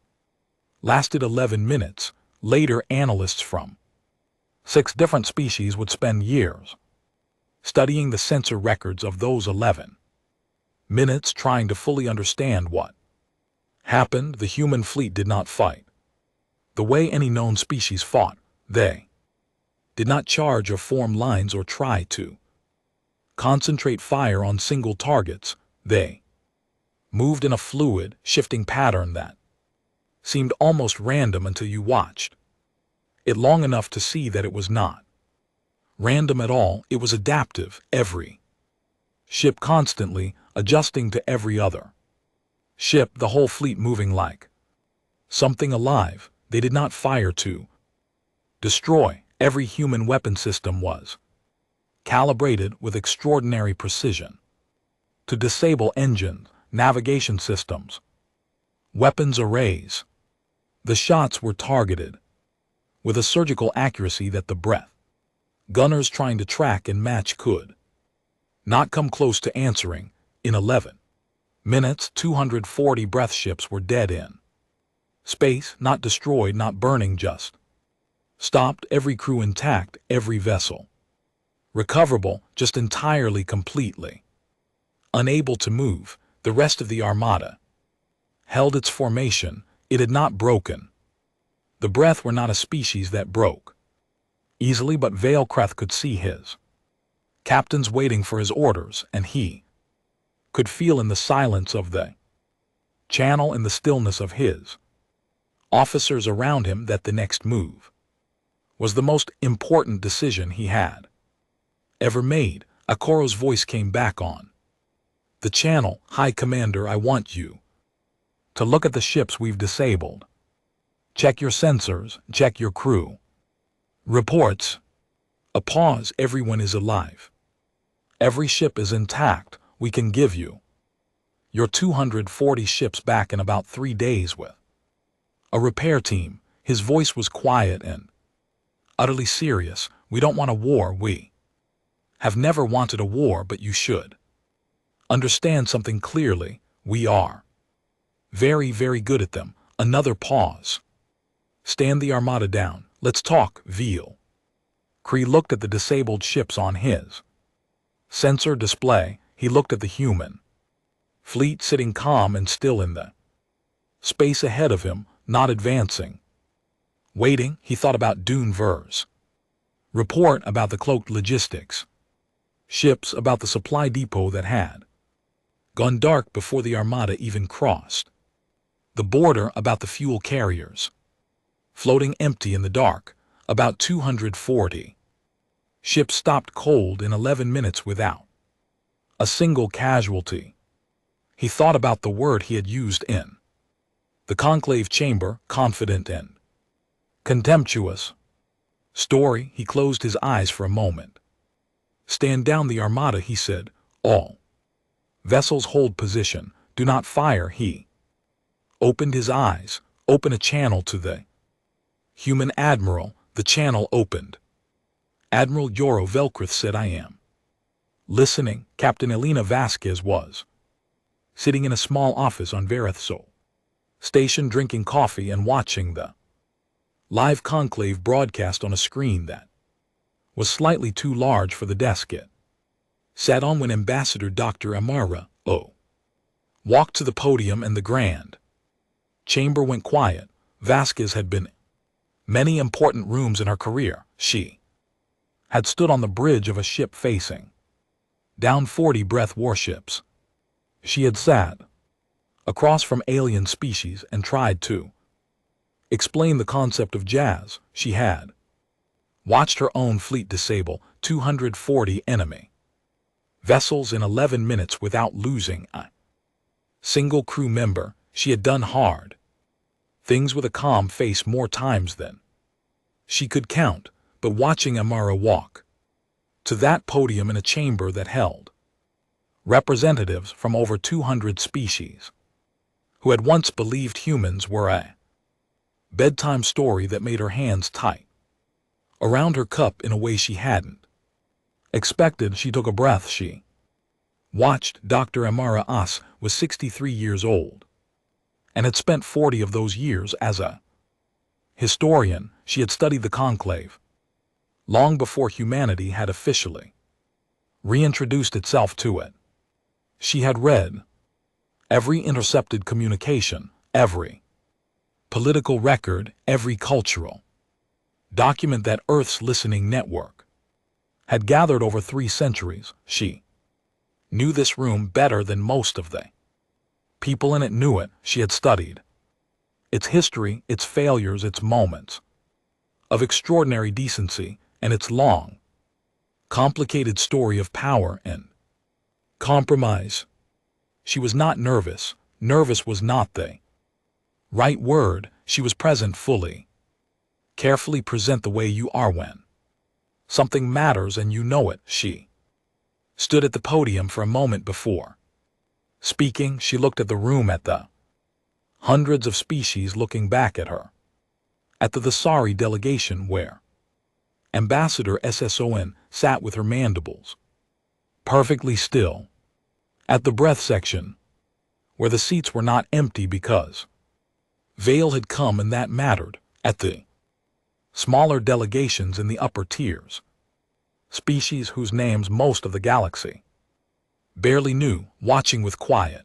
lasted 11 minutes. Later, analysts from 6 different species would spend years studying the sensor records of those 11 Minutes trying to fully understand what happened. The human fleet did not fight the way any known species fought. They did not charge or form lines or try to concentrate fire on single targets. They moved in a fluid, shifting pattern that seemed almost random until you watched it long enough to see that it was not random at all. It was adaptive, every ship constantly adjusting to every other ship, the whole fleet moving like something alive. They did not fire to destroy. Every human weapon system was calibrated with extraordinary precision to disable engines, navigation systems, weapons arrays. The shots were targeted with a surgical accuracy that the breath gunners trying to track and match could not come close to answering. In 11 minutes, 240 breath ships were dead in space, not destroyed, not burning, just stopped. Every crew intact, every vessel recoverable, just entirely, completely unable to move. The rest of the armada held its formation. It had not broken. The breath were not a species that broke easily, but Vailcreth could see his captains waiting for his orders, and he could feel in the silence of the channel, in the stillness of his officers around him, that the next move was the most important decision he had ever made. Akoro's voice came back on the channel. High Commander, I want you to look at the ships we've disabled. Check your sensors, check your crew reports. A pause. Everyone is alive. Every ship is intact. We can give you your 240 ships back in about 3 days with a repair team. His voice was quiet and utterly serious. We don't want a war. We have never wanted a war, but you should understand something clearly. We are very, very good at them. Another pause. Stand the armada down. Let's talk. Veal Cree looked at the disabled ships on his sensor display. He looked at the human fleet sitting calm and still in the space ahead of him, not advancing. Waiting. He thought about Dune Ver's report about the cloaked logistics ships, about the supply depot that had gone dark before the armada even crossed the border, about the fuel carriers floating empty in the dark, about 240 ships stopped cold in 11 minutes without a single casualty. He thought about the word he had used in the conclave chamber, confident and contemptuous story. He closed his eyes for a moment. Stand down the armada, he said. All vessels hold position. Do not fire. He opened his eyes. Open a channel to the human admiral. The channel opened. Admiral Yoro Velkrith said, I am listening. Captain Elena Vasquez was sitting in a small office on Verethso station, drinking coffee and watching the live conclave broadcast on a screen that was slightly too large for the desk it sat on when Ambassador Dr. Amara walked to the podium, and the grand chamber went quiet. Vasquez had been in many important rooms in her career. She had stood on the bridge of a ship facing down 40 breath warships. She had sat across from alien species and tried to explain the concept of jazz. She had watched her own fleet disable 240 enemy vessels in 11 minutes without losing a single crew member. She had done hard things with a calm face more times than she could count, but watching Amara walk to that podium in a chamber that held representatives from over 200 species who had once believed humans were a bedtime story, that made her hands tight around her cup in a way she hadn't expected. She took a breath. She watched. Dr. Amara As was 63 years old and had spent 40 of those years as a historian. She had studied the conclave long before humanity had officially reintroduced itself to it. She had read every intercepted communication, every political record, every cultural document that Earth's listening network had gathered over 3 centuries. She knew this room better than most of the people in it knew it. She had studied its history, its failures, its moments of extraordinary decency, and its long, complicated story of power and compromise. She was not nervous. Nervous was not the right word. She was present fully. Carefully present the way you are when something matters and you know it. She stood at the podium for a moment before speaking. She looked at the room, at the hundreds of species looking back at her, at the Vasari delegation where Ambassador Sson sat with her mandibles perfectly still, at the breath section where the seats were not empty because Vale had come and that mattered, at the smaller delegations in the upper tiers, species whose names most of the galaxy barely knew, watching with quiet,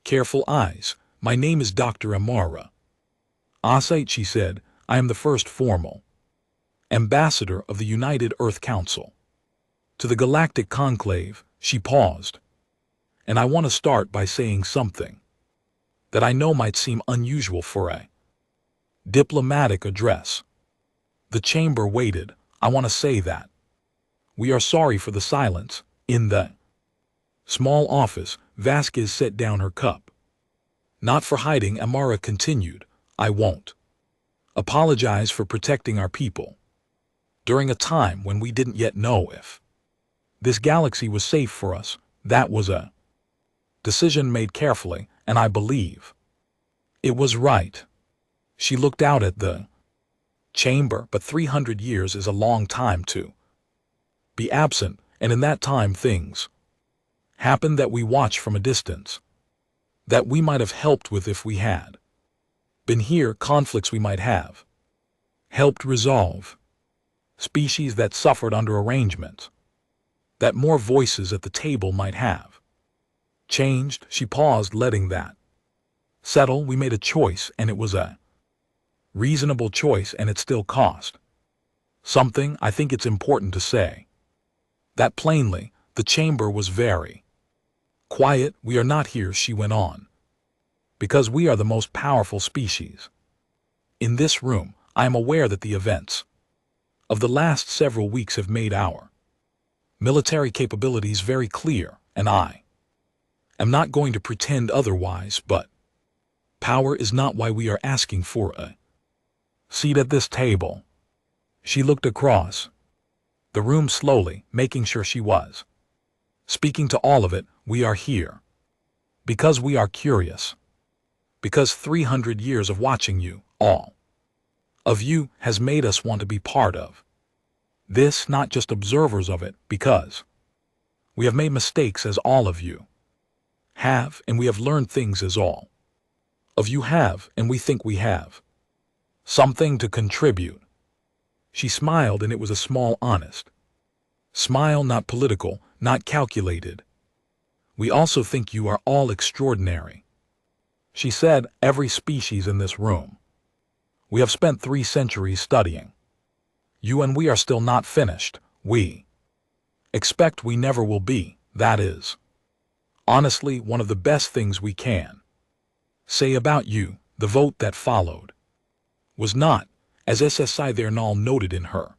careful eyes. My name is Dr. Amara Asite, she said. I am the first formal ambassador of the United Earth Council to the Galactic Conclave. She paused. And I want to start by saying something that I know might seem unusual for a diplomatic address. The chamber waited. I want to say that we are sorry for the silence. In the small office, Vasquez set down her cup. Not for hiding, Amara continued. I won't apologize for protecting our people during a time when we didn't yet know if this galaxy was safe for us. That was a decision made carefully, and I believe it was right. She looked out at the chamber, but 300 years is a long time to be absent, and in that time things happened that we watch from a distance, that we might have helped with if we had been here, conflicts we might have helped resolve, species that suffered under arrangements that more voices at the table might have changed. She paused, letting that settle. We made a choice, and it was a reasonable choice, and it still cost something. I think it's important to say that plainly. The chamber was very quiet. We are not here, she went on, because we are the most powerful species in this room. I am aware that the events of the last several weeks have made our military capabilities very clear, and I am not going to pretend otherwise, but power is not why we are asking for a seat at this table. She looked across the room slowly, making sure she was speaking to all of it. We are here because we are curious, because 300 years of watching you, all of you, has made us want to be part of this, not just observers of it, because we have made mistakes as all of you have, and we have learned things as all of you have, and we think we have something to contribute. She smiled, and it was a small, honest smile, not political, not calculated. We also think you are all extraordinary, she said. Every species in this room. We have spent 3 centuries studying you, and we are still not finished. We expect we never will be. That is, honestly, one of the best things we can say about you. The vote that followed was not, as SSI Thernal noted in her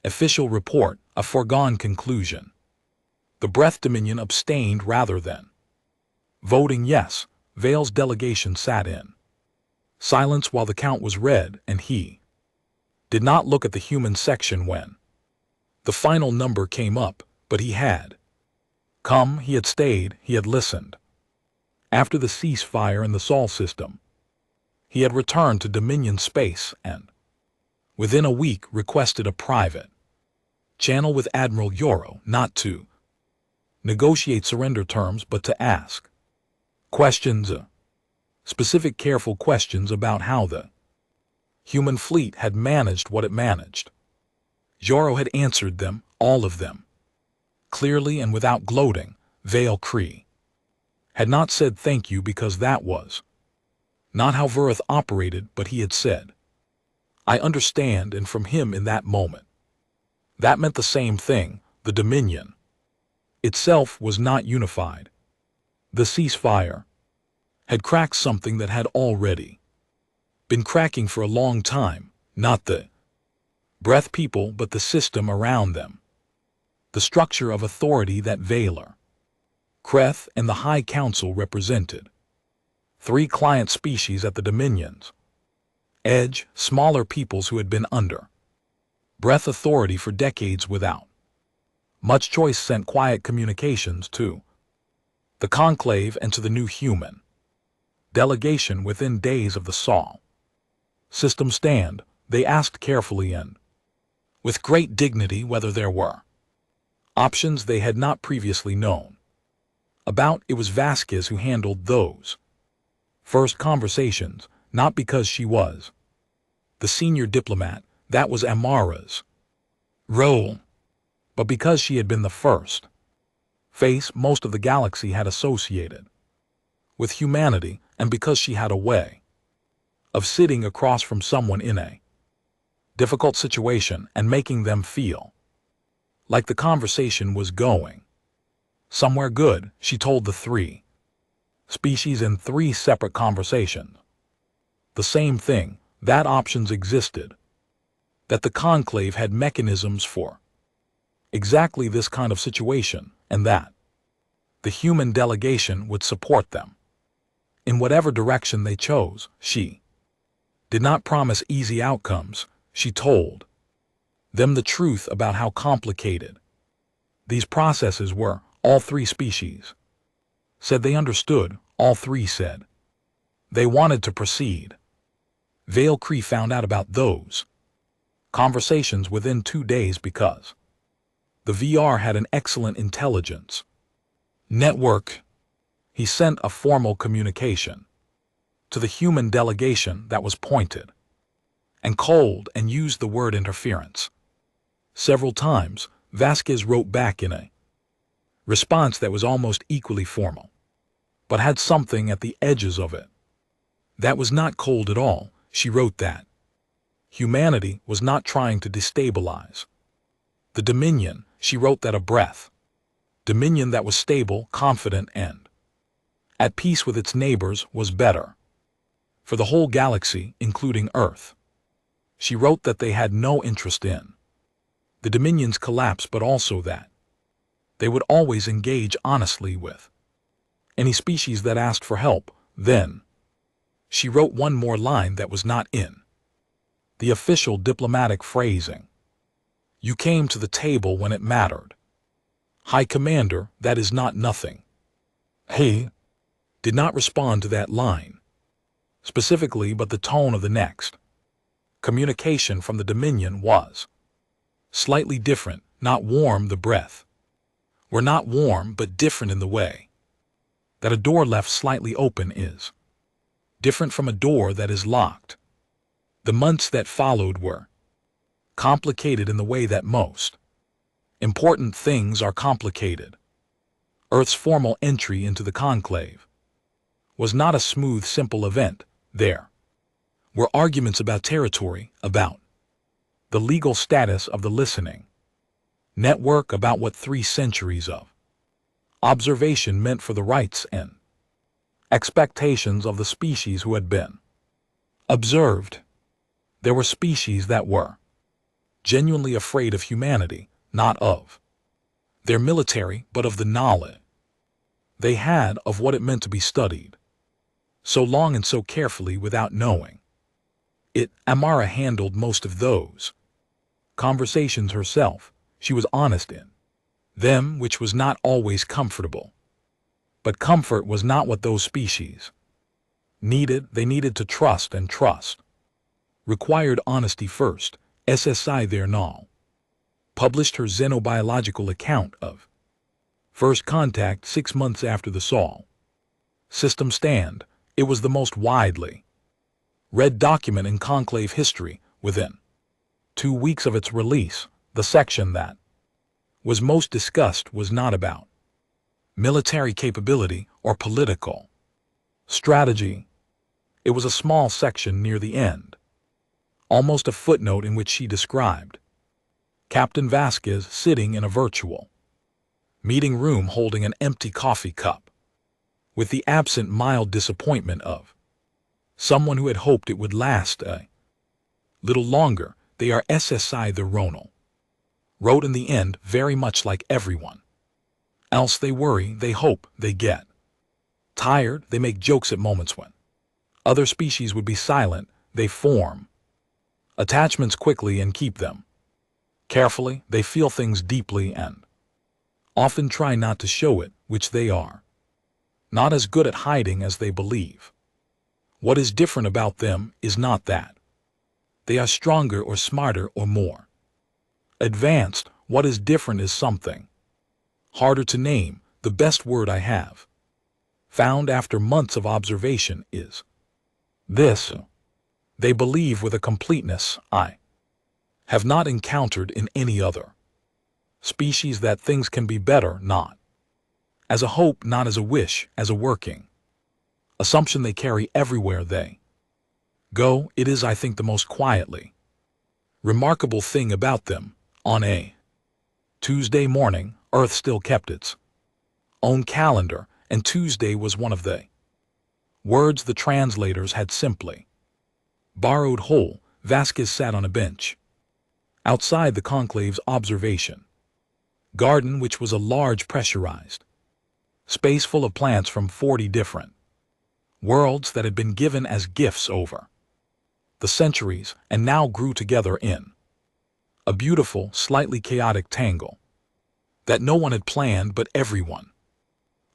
official report, a foregone conclusion. The Breath Dominion abstained rather than voting yes. Vale's delegation sat in silence while the count was read, and he did not look at the human section when the final number came up, but he had come, he had stayed, he had listened. After the ceasefire in the Sol system, he had returned to Dominion space and, within a week, requested a private channel with Admiral Yoro, not to negotiate surrender terms, but to ask questions, specific, careful questions about how the human fleet had managed what it managed. Yoro had answered them, all of them, clearly and without gloating. Vale Cree had not said thank you because that was not how Verith operated, but he had said, I understand, and from him in that moment. That meant the same thing. The Dominion itself was not unified. The ceasefire had cracked something that had already been cracking for a long time, not the breath people but the system around them. The structure of authority that Valar, Kreth, and the High Council represented. 3 client species at the Dominions. Edge, smaller peoples who had been under breath authority for decades without much choice, sent quiet communications to the Conclave and to the new human delegation within days of the Sol system stand. They asked carefully and with great dignity whether there were options they had not previously known about. It was Vasquez who handled those first conversations, not because she was the senior diplomat, that was Amara's role, but because she had been the first face most of the galaxy had associated with humanity, and because she had a way of sitting across from someone in a difficult situation and making them feel like the conversation was going somewhere good. She told the 3 species in 3 separate conversations the same thing, that options existed, that the Conclave had mechanisms for exactly this kind of situation, and that the human delegation would support them in whatever direction they chose. She did not promise easy outcomes. She told them the truth about how complicated these processes were. All 3 species said they understood. All 3 said they wanted to proceed. Vale Cree found out about those conversations within 2 days because the VR had an excellent intelligence network. He sent a formal communication to the human delegation that was pointed and cold and used the word interference several times. Vasquez wrote back in a response that was almost equally formal, but had something at the edges of it that was not cold at all. She wrote that humanity was not trying to destabilize the Dominion. She wrote that a breath Dominion that was stable, confident, and at peace with its neighbors was better for the whole galaxy, including Earth. She wrote that they had no interest in the Dominion's collapse, but also that they would always engage honestly with any species that asked for help. Then she wrote one more line that was not in the official diplomatic phrasing. You came to the table when it mattered. High Commander, that is not nothing. He did not respond to that line specifically, but the tone of the next communication from the Dominion was slightly different. Not warm. The breath were not warm, but different in the way that a door left slightly open is different from a door that is locked. The months that followed were complicated in the way that most important things are complicated. Earth's formal entry into the Conclave was not a smooth, simple event. There were arguments about territory, about the legal status of the listening network, about what 3 centuries of observation meant for the rights and expectations of the species who had been observed. There were species that were genuinely afraid of humanity, not of their military, but of the knowledge they had of what it meant to be studied so long and so carefully without knowing it. Amara handled most of those conversations herself. She was honest in them, which was not always comfortable. But comfort was not what those species needed. They needed to trust, and trust required honesty first. SSI there Nall published her xenobiological account of first contact 6 months after the Sol system stand. It was the most widely read document in Conclave history. Within 2 weeks of its release, the section that was most discussed was not about military capability, or political strategy. It was a small section near the end, almost a footnote in which she described Captain Vasquez sitting in a virtual meeting room holding an empty coffee cup, with the absent mild disappointment of someone who had hoped it would last a little longer. They are SSI the Ronald wrote in the end, very much like everyone else. They worry, they hope, they get tired, they make jokes at moments when other species would be silent, they form attachments quickly and keep them carefully, they feel things deeply and often try not to show it, which they are not as good at hiding as they believe. What is different about them is not that they are stronger or smarter or more advanced. What is different is something harder to name. The best word I have found after months of observation is this: they believe with a completeness I have not encountered in any other species, that things can be better, not as a hope, not as a wish, as a working assumption they carry everywhere they go. It is, I think, the most quietly remarkable thing about them. On a Tuesday morning, Earth still kept its own calendar, and Tuesday was one of the words the translators had simply borrowed whole. Vasquez sat on a bench outside the conclave's observation garden, which was a large pressurized space full of plants from 40 different worlds that had been given as gifts over the centuries and now grew together in a beautiful, slightly chaotic tangle that no one had planned, but everyone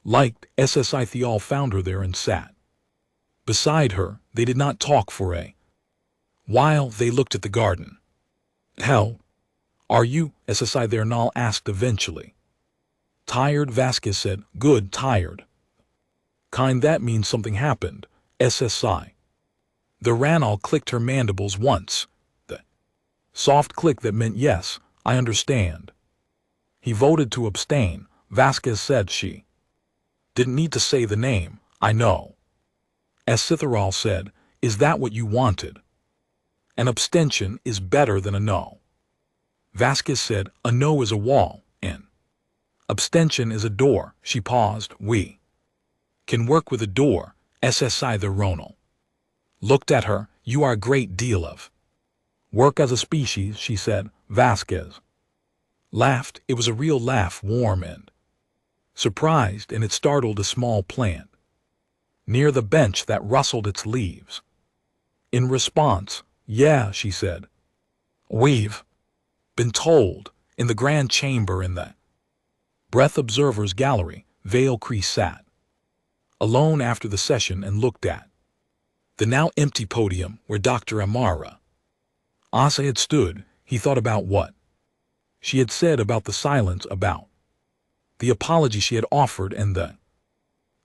liked. SSI Thial found her there and sat beside her. They did not talk for a while. They looked at the garden. How are you? SSI Thial asked eventually. Tired, Vasquez said. Good, tired. Kind, that means something happened. SSI the Ranal clicked her mandibles once. The soft click that meant yes, I understand. He voted to abstain. Vasquez said she didn't need to say the name. I know. Citharal said, is that what you wanted? An abstention is better than a no. Vasquez said, a no is a wall, and abstention is a door. She paused. We can work with a door. SSI the Ronal looked at her. You are a great deal of work as a species, she said. Vasquez laughed. It was a real laugh, warm and surprised, and it startled a small plant near the bench that rustled its leaves. In response, yeah, she said. We've been told. In the grand chamber in the Breath Observers Gallery, Vale Cree sat alone after the session and looked at the now empty podium where Dr. Amara Asa had stood. He thought about what she had said, about the silence, about the apology she had offered, and the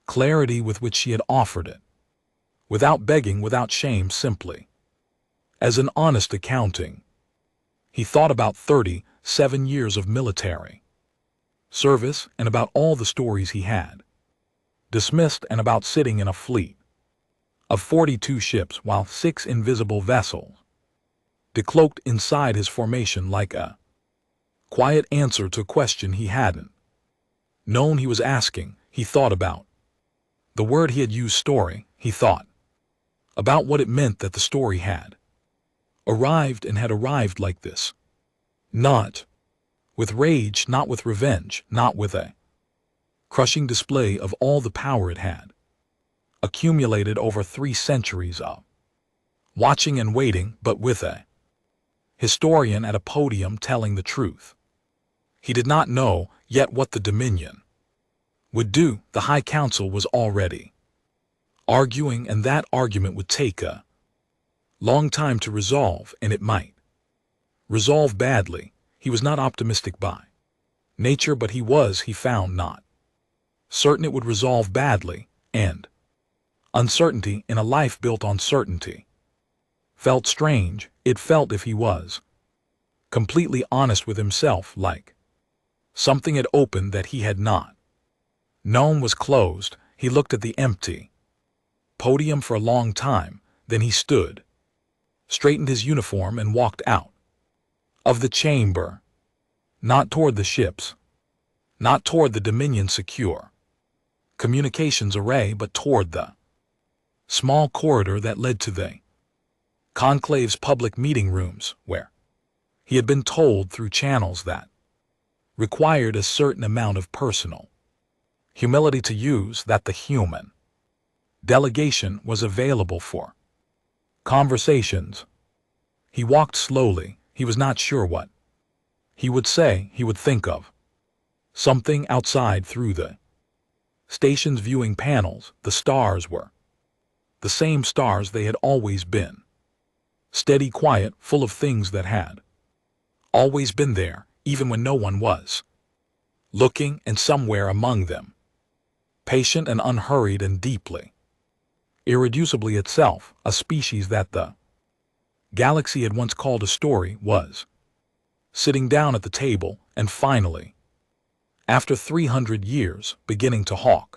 clarity with which she had offered it, without begging, without shame, simply as an honest accounting. He thought about 37 years of military service, and about all the stories he had dismissed, and about sitting in a fleet of 42 ships while 6 invisible vessels decloaked inside his formation, like a quiet answer to a question he hadn't known he was asking. He thought about the word he had used, story. He thought about what it meant that the story had arrived, and had arrived like this. Not with rage, not with revenge, not with a crushing display of all the power it had accumulated over 3 centuries of watching and waiting, but with a historian at a podium telling the truth. He did not know yet what the Dominion would do. The High Council was already arguing, and that argument would take a long time to resolve, and it might resolve badly. He was not optimistic by nature, but he found, not certain it would resolve badly, and uncertainty in a life built on certainty felt strange. It felt, if he was completely honest with himself, like something had opened that he had not Gnome was closed. He looked at the empty podium for a long time, then he stood, straightened his uniform and walked out of the chamber. Not toward the ships, not toward the Dominion secure communications array, but toward the small corridor that led to the Conclave's public meeting rooms, where he had been told through channels that required a certain amount of personal humility to use, that the human delegation was available for conversations. He walked slowly. He was not sure what he would say. He would think of something outside through the station's viewing panels. The stars were the same stars they had always been. Steady, quiet, full of things that had always been there, even when no one was looking, and somewhere among them, patient and unhurried and deeply, irreducibly itself, a species that the galaxy had once called a story, was sitting down at the table and finally, after 300 years, beginning to hawk